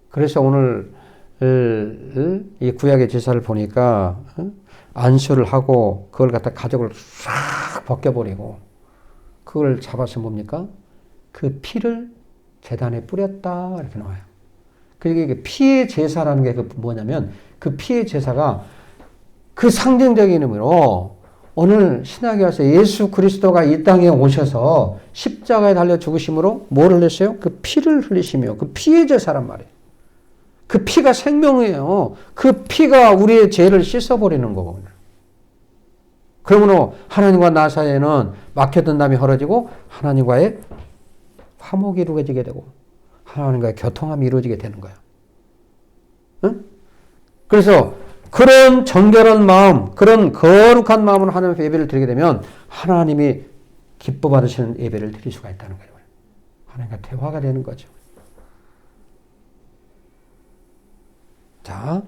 그래서 오늘 이 구약의 제사를 보니까 안수를 하고 그걸 갖다 가죽을 싹 벗겨버리고 그걸 잡아서 뭡니까? 그 피를 제단에 뿌렸다 이렇게 나와요. 그게 피의 제사라는 게 뭐냐면 그 피의 제사가 그 상징적인 의미로 오늘 신약에 와서 예수 그리스도가 이 땅에 오셔서 십자가에 달려 죽으심으로 뭐를 했어요? 그 피를 흘리시며 그 피의 제사란 말이에요. 그 피가 생명이에요. 그 피가 우리의 죄를 씻어버리는 거거든요. 그러므로 하나님과 나 사이에는 막혔던 담이 헐어지고 하나님과의 화목이 이루어지게 되고 하나님과의 교통함이 이루어지게 되는 거예요. 응? 그래서 그런 정결한 마음, 그런 거룩한 마음으로 하나님 앞에 예배를 드리게 되면 하나님이 기뻐 받으시는 예배를 드릴 수가 있다는 거예요. 하나님과 대화가 되는 거죠. 자,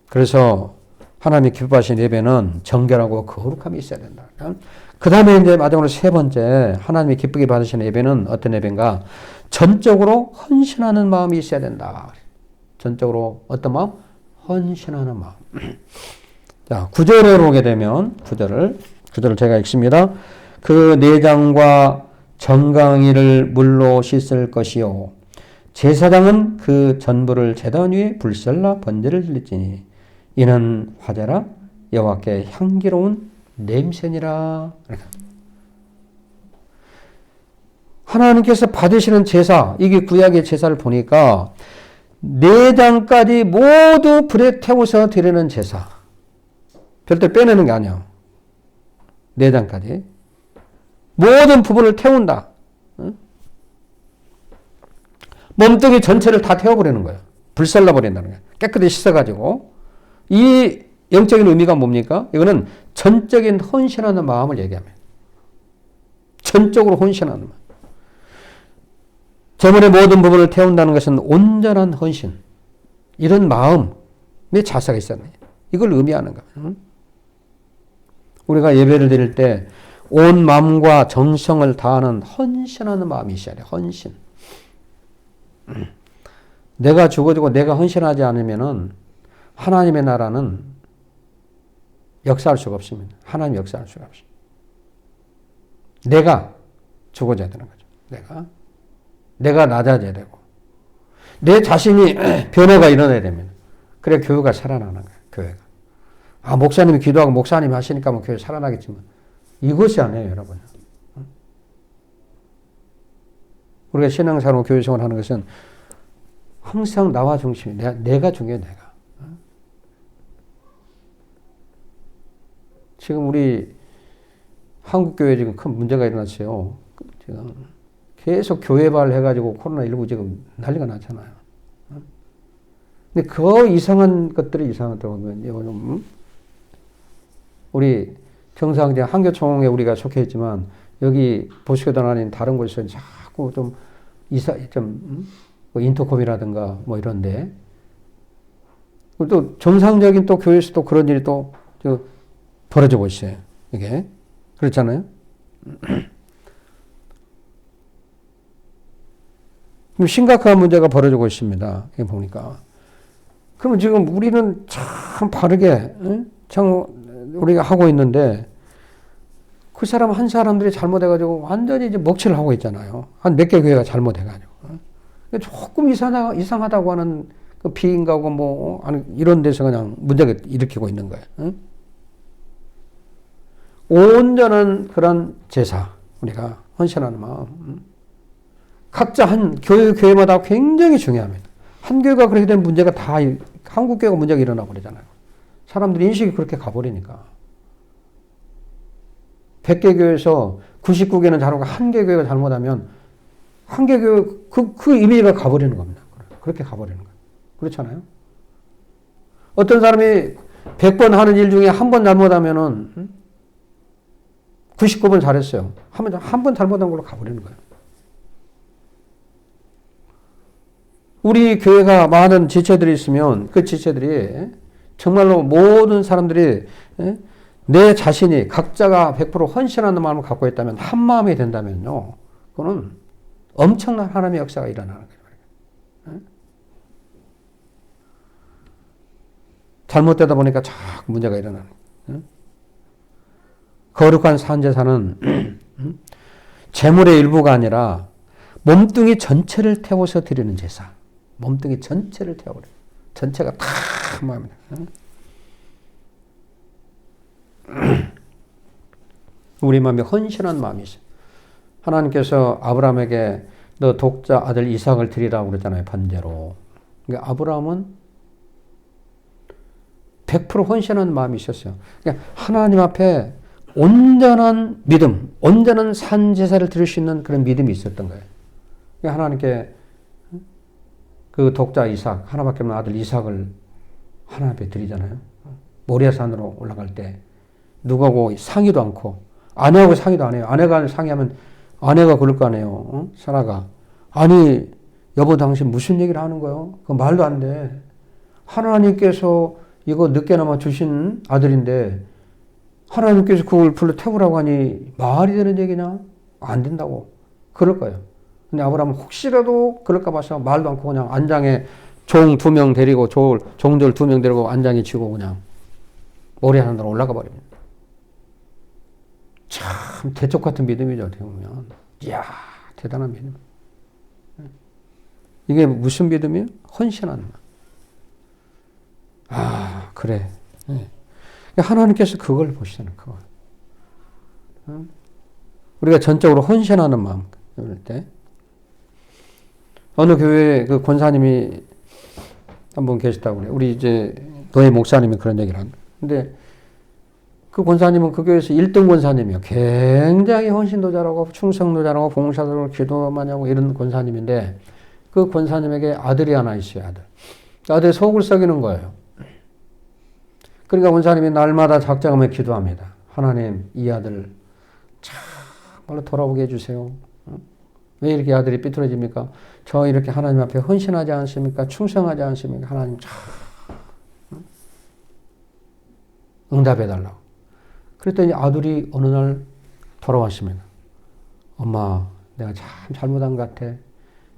그래서 하나님이 기뻐하시는 예배는 정결하고 거룩함이 있어야 된다. 그 다음에 이제 마지막으로 세 번째, 하나님이 기쁘게 받으시는 예배는 어떤 예배인가? 전적으로 헌신하는 마음이 있어야 된다. 전적으로 어떤 마음? 헌신하는 마음. 자, 9절에 오게 되면, 9절을 제가 읽습니다. 그 내장과 정강이를 물로 씻을 것이요. 제사장은 그 전부를 제단 위에 불살라 번제를 드릴지니 이는 화제라 여호와께 향기로운 냄새니라. 하나님께서 받으시는 제사, 이게 구약의 제사를 보니까 내장까지 모두 불에 태워서 드리는 제사. 별도로 빼내는 게 아니야. 내장까지. 모든 부분을 태운다. 몸뚱이 전체를 다 태워버리는 거예요. 불살라 버린다는 거예요. 깨끗이 씻어가지고. 이 영적인 의미가 뭡니까? 이거는 전적인 헌신하는 마음을 얘기합니다. 전적으로 헌신하는 마음. 제물의 모든 부분을 태운다는 것은 온전한 헌신. 이런 마음의 자세가 있었네. 이걸 의미하는 거예요. 우리가 예배를 드릴 때 온 마음과 정성을 다하는 헌신하는 마음이 있어야 돼요. 헌신. 내가 죽어지고 내가 헌신하지 않으면은 하나님의 나라는 역사할 수가 없습니다. 하나님 역사할 수가 없습니다. 내가 죽어져야 되는 거죠. 내가 낮아져야 되고 내 자신이 변화가 일어나야 됩니다. 그래 교회가 살아나는 거예요. 교회가. 아 목사님이 기도하고 목사님이 하시니까 뭐 교회 살아나겠지만 이것이 아니에요, 여러분. 우리가 신앙생활 교회생활 하는 것은 항상 나와 중심이 내가 중요해. 내가. 지금 우리 한국교회에 지금 큰 문제가 일어났어요. 지금 계속 교회발 해가지고 코로나19 지금 난리가 났잖아요. 근데 그 이상한 것들이 이상하더라고요. 우리 경상대 한교총에 우리가 속해 있지만 여기 보시교단 아닌 다른 곳에서 자꾸 좀 인터콤이라든가 뭐 이런데 또 정상적인 또 교회에서 또 그런 일이 또 벌어지고 있어요. 이게 그렇잖아요. 심각한 문제가 벌어지고 있습니다. 이게 보니까. 그럼 지금 우리는 참 바르게 참 우리가 하고 있는데 그 사람 한 사람들이 잘못해가지고 완전히 이제 먹칠을 하고 있잖아요. 한 몇 개 교회가 잘못해가지고. 조금 이상하다고 하는 그 비인가고 뭐 이런 데서 그냥 문제가 일으키고 있는 거예요. 온전한 그런 제사, 우리가 헌신하는 마음. 각자 한 교회마다 굉장히 중요합니다. 한 교회가 그렇게 된 문제가 다 한국 교회가 문제가 일어나 버리잖아요. 사람들이 인식이 그렇게 가버리니까. 100개 교회에서 99개는 잘하고 한 개 교회가 잘못하면 한 개 교회 그 의미가 가버리는 겁니다. 그렇게 가버리는 거예요. 그렇잖아요. 어떤 사람이 100번 하는 일 중에 한 번 잘못하면은 99번 잘했어요. 한 번 잘못한 걸로 가버리는 거예요. 우리 교회가 많은 지체들이 있으면 그 지체들이 정말로 모든 사람들이 내 자신이 각자가 100% 헌신하는 마음을 갖고 있다면 한 마음이 된다면요. 그거는 엄청난 하나님의 역사가 일어나는 거예요. 잘못되다 보니까 자꾸 문제가 일어나는 거예요. 거룩한 산제사는 재물의 일부가 아니라 몸뚱이 전체를 태워서 드리는 제사. 몸뚱이 전체를 태워버려. 전체가 다 모입니다. 우리 마음에 헌신한 마음이 있어요. 하나님께서 아브라함에게 너 독자 아들 이삭을 드리라고 그랬잖아요. 번제로. 그러니까 아브라함은 100% 헌신한 마음이 있었어요. 그러니까 하나님 앞에 온전한 믿음, 온전한 산제사를 드릴 수 있는 그런 믿음이 있었던 거예요. 그러니까 하나님께 그 독자 이삭, 하나밖에 없는 아들 이삭을 하나님 앞에 드리잖아요. 모리아산으로 올라갈 때 누구하고 상의도 않고 아내하고 상의도 안 해요. 아내가 상의하면 아내가 그럴 거 아니에요. 사라가. 아니 여보 당신 무슨 얘기를 하는 거예요? 그 말도 안 돼. 하나님께서 이거 늦게나마 주신 아들인데 하나님께서 그걸 불러 태우라고 하니 말이 되는 얘기냐? 안 된다고. 그럴 거예요. 근데 아브라함은 혹시라도 그럴까 봐서 말도 않고 그냥 안장에 종 2명 데리고 종들 2명 데리고 안장에 치고 그냥 모리아산으로 올라가 버립니다. 참 대쪽 같은 믿음이죠. 어떻게 보면. 이야 대단한 믿음. 이게 무슨 믿음이에요? 헌신하는 것. 아 그래. 하나님께서 그걸 보시는 그거. 우리가 전적으로 헌신하는 마음 그럴 때 어느 교회에 그 권사님이 한 분 계시다고 그래요. 우리 이제 노예 목사님이 그런 얘기를 한다. 근데 그 권사님은 그 교회에서 1등 권사님이에요. 굉장히 헌신도 잘하고 충성도 잘하고 봉사도 잘하고 기도 많이 하고 이런 권사님인데 그 권사님에게 아들이 하나 있어요. 아들이 속을 썩이는 거예요. 그러니까 권사님이 날마다 작정하며 기도합니다. 하나님 이 아들 정말로 돌아오게 해주세요. 왜 이렇게 아들이 삐뚤어집니까? 저 이렇게 하나님 앞에 헌신하지 않습니까? 충성하지 않습니까? 하나님 응답해달라고. 그랬더니 아들이 어느 날 돌아왔습니다. 엄마 내가 참 잘못한 것 같아.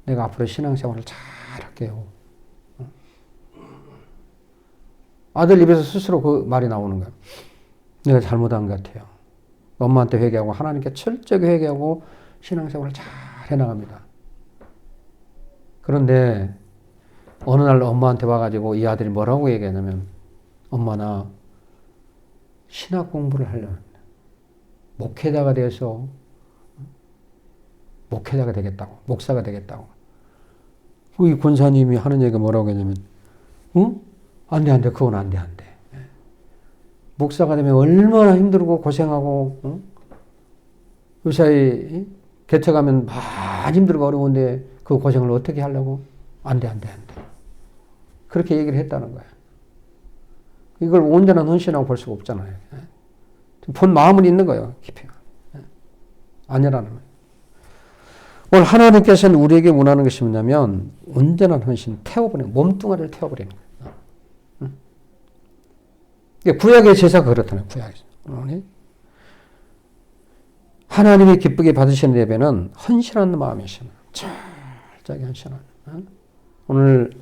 내가 앞으로 신앙생활을 잘 할게요. 아들 입에서 스스로 그 말이 나오는 거예요. 내가 잘못한 것 같아요. 엄마한테 회개하고 하나님께 철저히 회개하고 신앙생활을 잘 해나갑니다. 그런데 어느 날 엄마한테 와가지고 이 아들이 뭐라고 얘기하냐면 엄마 나 신학 공부를 하려고 합니다. 목회자가 돼서 목회자가 되겠다고 목사가 되겠다고. 이 권사님이 하는 얘기가 뭐라고 했냐면 안 돼 그건 안 돼. 목사가 되면 얼마나 힘들고 고생하고 요새 개척하면 많이 힘들고 어려운데 그 고생을 어떻게 하려고? 안 돼. 그렇게 얘기를 했다는 거야. 이걸 온전한 헌신하고 볼 수가 없잖아요. 본 마음은 있는 거예요. 깊이. 아니라는 거예요. 오늘 하나님께서는 우리에게 원하는 것이 뭐냐면 온전한 헌신, 태워버리는 몸뚱아리를 태워버리는 거예요. 구약의 제사가 그렇다는 구약에서. 하나님이 기쁘게 받으시는 예배는 헌신하는 마음이시나 철저하게 헌신하는. 오늘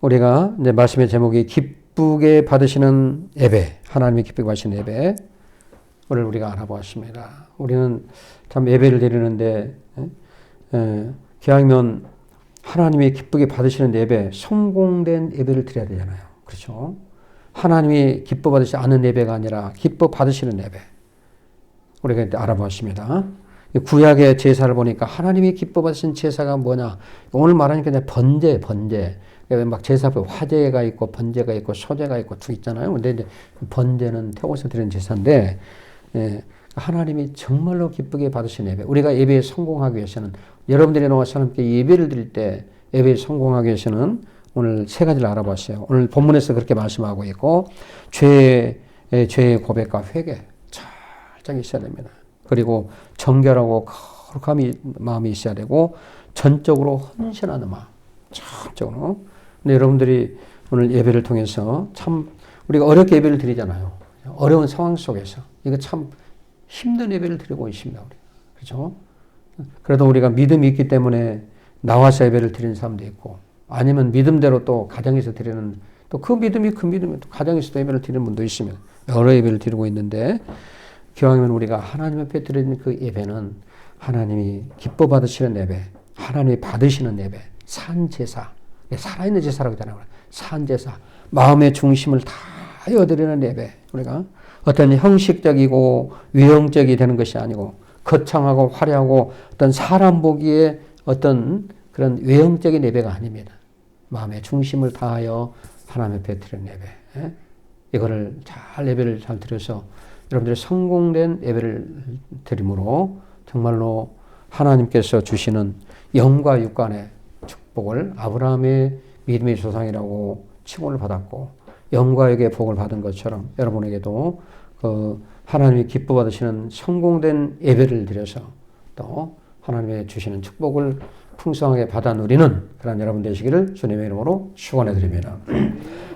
우리가 이제 말씀의 제목이 기쁘게 받으시는 예배, 하나님이 기쁘게 받으시는 예배를 우리가 알아보았습니다. 우리는 참 예배를 드리는데 기왕이면 하나님이 기쁘게 받으시는 예배, 성공된 예배를 드려야 되잖아요. 그렇죠? 하나님이 기뻐 받으시지 않은 예배가 아니라 기뻐 받으시는 예배. 우리가 이제 알아보았습니다. 구약의 제사를 보니까 하나님이 기뻐 받으신 제사가 뭐냐. 오늘 말하니까 그냥 번제. 막 제사 앞에 화제가 있고 번제가 있고 소제가 있고 두 있잖아요. 근데 이제 번제는 태워서 드리는 제사인데, 하나님이 정말로 기쁘게 받으신 예배. 우리가 예배에 성공하기 위해서는 여러분들이 나와서 하나님께 예배를 드릴 때 예배에 성공하기 위해서는 오늘 3가지를 알아봤어요. 오늘 본문에서 그렇게 말씀하고 있고 죄의 고백과 회개 철저히 있어야 됩니다. 그리고 정결하고 거룩한 마음이 있어야 되고 전적으로 헌신하는 마음. 전적으로. 근데 여러분들이 오늘 예배를 통해서 참 우리가 어렵게 예배를 드리잖아요. 어려운 상황 속에서 이거 참 힘든 예배를 드리고 있습니다. 우리. 그렇죠? 그래도 우리가 믿음이 있기 때문에 나와서 예배를 드리는 사람도 있고 아니면 믿음대로 또 가정에서 드리는 또 그 믿음이 또 가정에서도 예배를 드리는 분도 있습니다. 여러 예배를 드리고 있는데 기왕이면 우리가 하나님 앞에 드리는 그 예배는 하나님이 기뻐 받으시는 예배, 하나님이 받으시는 예배, 산제사, 살아있는 제사라고 하잖아요. 산제사, 마음의 중심을 다하여 드리는 예배. 우리가 어떤 형식적이고 외형적이 되는 것이 아니고 거창하고 화려하고 어떤 사람 보기에 어떤 그런 외형적인 예배가 아닙니다. 마음의 중심을 다하여 하나님 앞에 드리는 예배. 이거를 예배를 잘 드려서 여러분들이 성공된 예배를 드림으로 정말로 하나님께서 주시는 영과 육간의 축복을 아브라함의 믿음의 조상이라고 칭호를 받았고 영과 육의 복을 받은 것처럼 여러분에게도 그 하나님이 기뻐 받으시는 성공된 예배를 드려서 또 하나님의 주시는 축복을 풍성하게 받아 누리는 그런 여러분 되시기를 주님의 이름으로 축원해 드립니다.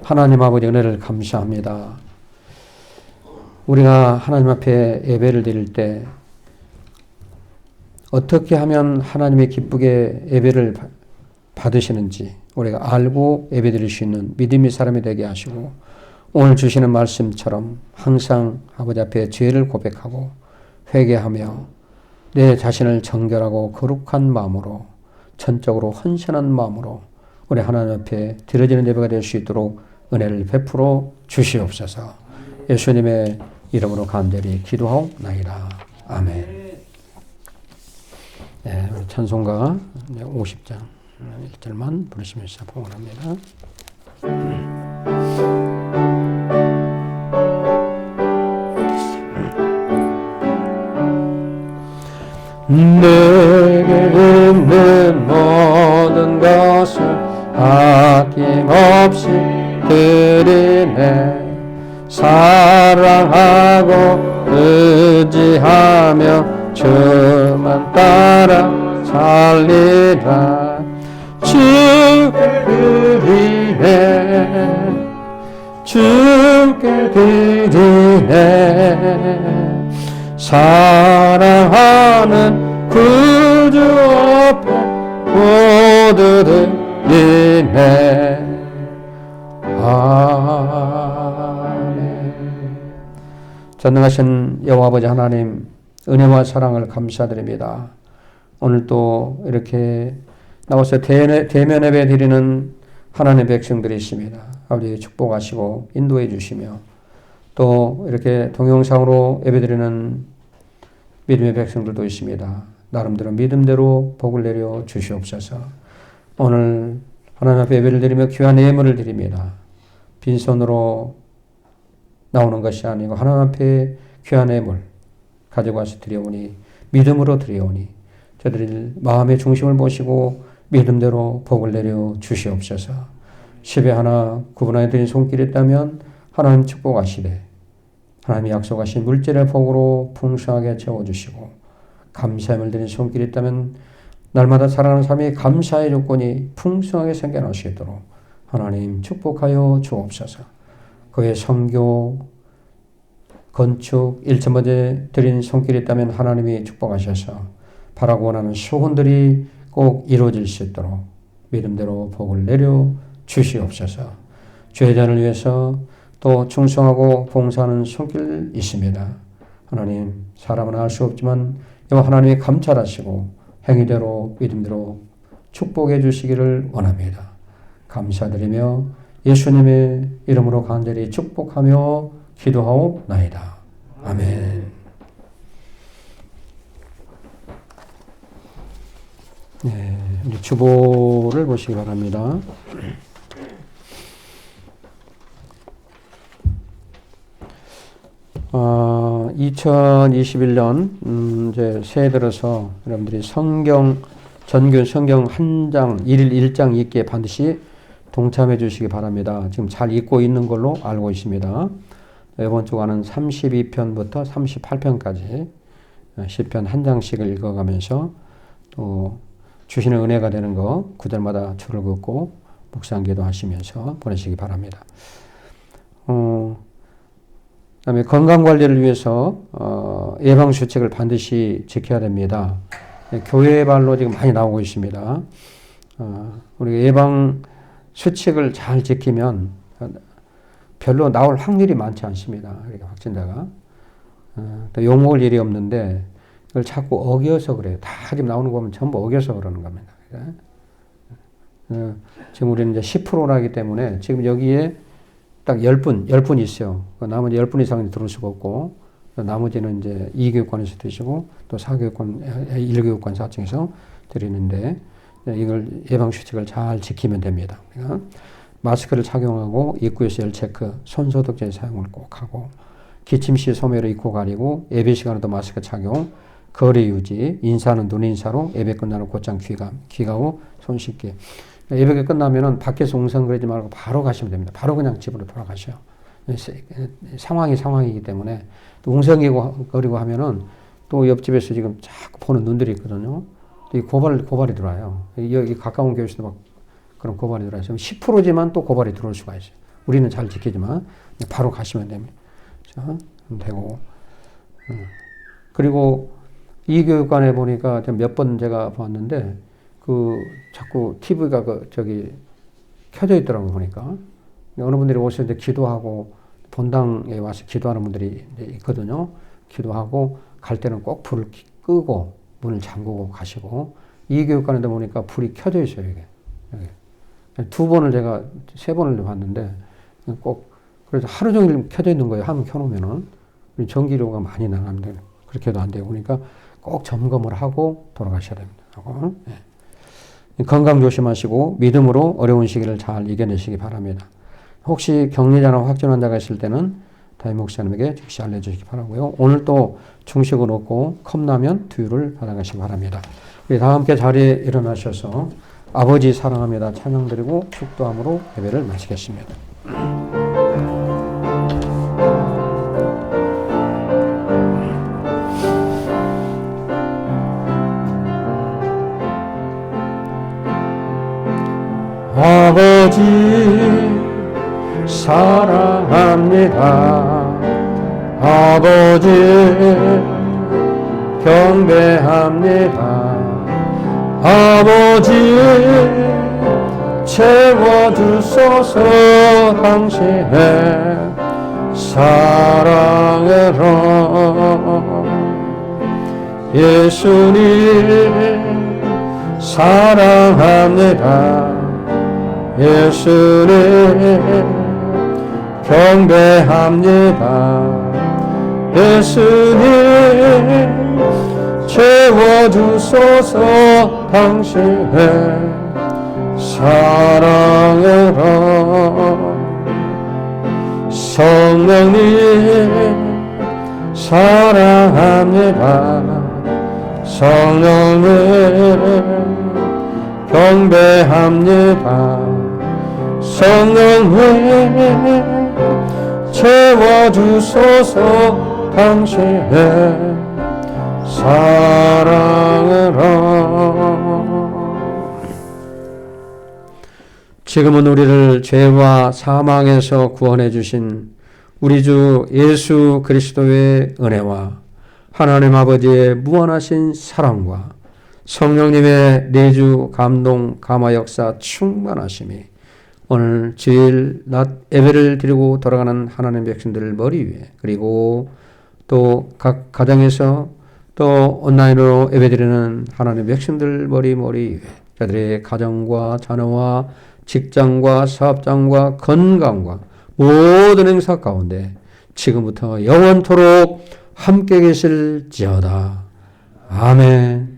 하나님 아버지 은혜를 감사합니다. 우리가 하나님 앞에 예배를 드릴 때 어떻게 하면 하나님이 기쁘게 예배를 받으시는지 우리가 알고 예배 드릴 수 있는 믿음의 사람이 되게 하시고 오늘 주시는 말씀처럼 항상 아버지 앞에 죄를 고백하고 회개하며 내 자신을 정결하고 거룩한 마음으로 전적으로 헌신한 마음으로 우리 하나님 앞에 드려지는 예배가 될 수 있도록 은혜를 베풀어 주시옵소서. 예수님의 이름으로 간절히 기도하옵나이다. 아멘. 네, 우리 찬송가 50장 1절만 부르시면서 봉헌합니다. 내게 있는 모든 것을 아낌없이 드리네. 사랑하고 의지하며 주만 따라 살리라. 주께 드리네. 주께 드리네. 사랑하는 구주 앞에 모두 드리네. 아멘. 전능하신 여호와 아버지 하나님 은혜와 사랑을 감사드립니다. 오늘 또 이렇게 나와서 대면 예배 드리는 하나님의 백성들이 있습니다. 아버지 축복하시고 인도해 주시며 또 이렇게 동영상으로 예배드리는 믿음의 백성들도 있습니다. 나름대로 믿음대로 복을 내려 주시옵소서. 오늘 하나님 앞에 예배를 드리며 귀한 예물을 드립니다. 빈손으로 나오는 것이 아니고 하나님 앞에 귀한 예물 가져가서 드려오니 믿음으로 드려오니 저들이 마음의 중심을 보시고 믿음대로 복을 내려 주시옵소서. 10에 하나 구분하여 드린 손길이 있다면 하나님 축복하시되 하나님이 약속하신 물질의 복으로 풍성하게 채워주시고 감사함을 드린 손길이 있다면 날마다 살아가는 삶이 감사의 조건이 풍성하게 생겨날 수 있도록 하나님 축복하여 주옵소서. 그의 선교, 건축, 일천번째 드린 손길이 있다면 하나님이 축복하셔서 바라고 원하는 소원들이 꼭 이루어질 수 있도록 믿음대로 복을 내려 주시옵소서. 죄자를 위해서 또 충성하고 봉사하는 손길 있습니다. 하나님 사람은 알 수 없지만 여호와 하나님이 감찰하시고 행위대로 믿음대로 축복해 주시기를 원합니다. 감사드리며 예수님의 이름으로 간절히 축복하며 기도하옵나이다. 아멘. 네, 우리 주보를 보시기 바랍니다. 어, 2021년 이제 새해 들어서 여러분들이 전교 성경 한 장, 1일 1장 읽기에 반드시 동참해 주시기 바랍니다. 지금 잘 읽고 있는 걸로 알고 있습니다. 이번 주간은 32편부터 38편까지 시편 한 장씩을 읽어가면서 또 주시는 은혜가 되는 거 구절마다 줄을 긋고 묵상 기도하시면서 보내시기 바랍니다. 그다음에 건강 관리를 위해서 예방 수칙을 반드시 지켜야 됩니다. 교회 발로 지금 많이 나오고 있습니다. 우리 예방 수칙을 잘 지키면 별로 나올 확률이 많지 않습니다. 이렇게 확진자가 또 욕먹을 일이 없는데 이걸 자꾸 어겨서 그래요. 다 지금 나오는 거 보면 전부 어겨서 그러는 겁니다. 지금 우리는 이제 10%라기 때문에 지금 여기에 딱 10분 있어요. 나머지 10분 이상은 들어올 수가 없고, 나머지는 이제 2교육관에서 드시고, 또 1교육관 4층에서 드리는데, 이걸 예방수칙을 잘 지키면 됩니다. 그러니까 마스크를 착용하고, 입구에서 열체크, 손소독제 사용을 꼭 하고, 기침 시 소매로 입고 가리고, 예배 시간에도 마스크 착용, 거리 유지, 인사는 눈 인사로, 예배 끝나는 곧장 귀가고, 손 씻기. 예배가 끝나면은 밖에서 웅성거리지 말고 바로 가시면 됩니다. 바로 그냥 집으로 돌아가셔. 상황이기 때문에 또 웅성거리고 하면은 또 옆집에서 지금 자꾸 보는 눈들이 있거든요. 이 고발이 들어와요. 여기 가까운 교회에서도 막 그런 고발이 들어와요. 10%지만 또 고발이 들어올 수가 있어요. 우리는 잘 지키지만 바로 가시면 됩니다. 자, 되고. 그리고 이 교육관에 보니까 몇 번 제가 봤는데 자꾸 TV가 켜져 있더라고 보니까. 어느 분들이 오시는데 기도하고, 본당에 와서 기도하는 분들이 있거든요. 기도하고, 갈 때는 꼭 불을 끄고, 문을 잠그고 가시고, 이 교육관에도 보니까 불이 켜져 있어요, 이게. 제가 3번을 봤는데, 그래서 하루 종일 켜져 있는 거예요. 한번 켜놓으면은. 전기료가 많이 나갑니다. 그렇게 해도 안 되고, 그러니까 꼭 점검을 하고 돌아가셔야 됩니다. 하고, 예. 건강 조심하시고 믿음으로 어려운 시기를 잘 이겨내시기 바랍니다. 혹시 격리자나 확진 환자가 있을 때는 담임 목사님에게 즉시 알려주시기 바라고요. 오늘 또 중식을 얻고 컵라면 두유를 받아가시기 바랍니다. 우리 다 함께 자리에 일어나셔서 아버지 사랑합니다 찬양드리고 축도함으로 예배를 마치겠습니다. 아버지 사랑합니다. 아버지 경배합니다. 아버지 채워주소서 당신의 사랑으로. 예수님 사랑합니다. 예수님 경배합니다. 예수님 채워주소서 당신의 사랑으로. 성령님 사랑합니다. 성령님 경배합니다. 성령님 채워주소서 당신의 사랑으로. 지금은 우리를 죄와 사망에서 구원해 주신 우리 주 예수 그리스도의 은혜와 하나님 아버지의 무한하신 사랑과 성령님의 내주 감동 감화 역사 충만하심이 오늘 주일 낮 예배를 드리고 돌아가는 하나님 백성들 머리 위에, 그리고 또 각 가정에서 또 온라인으로 예배 드리는 하나님 백성들 머리 위에, 그들의 가정과 자녀와 직장과 사업장과 건강과 모든 행사 가운데 지금부터 영원토록 함께 계실지어다. 아멘.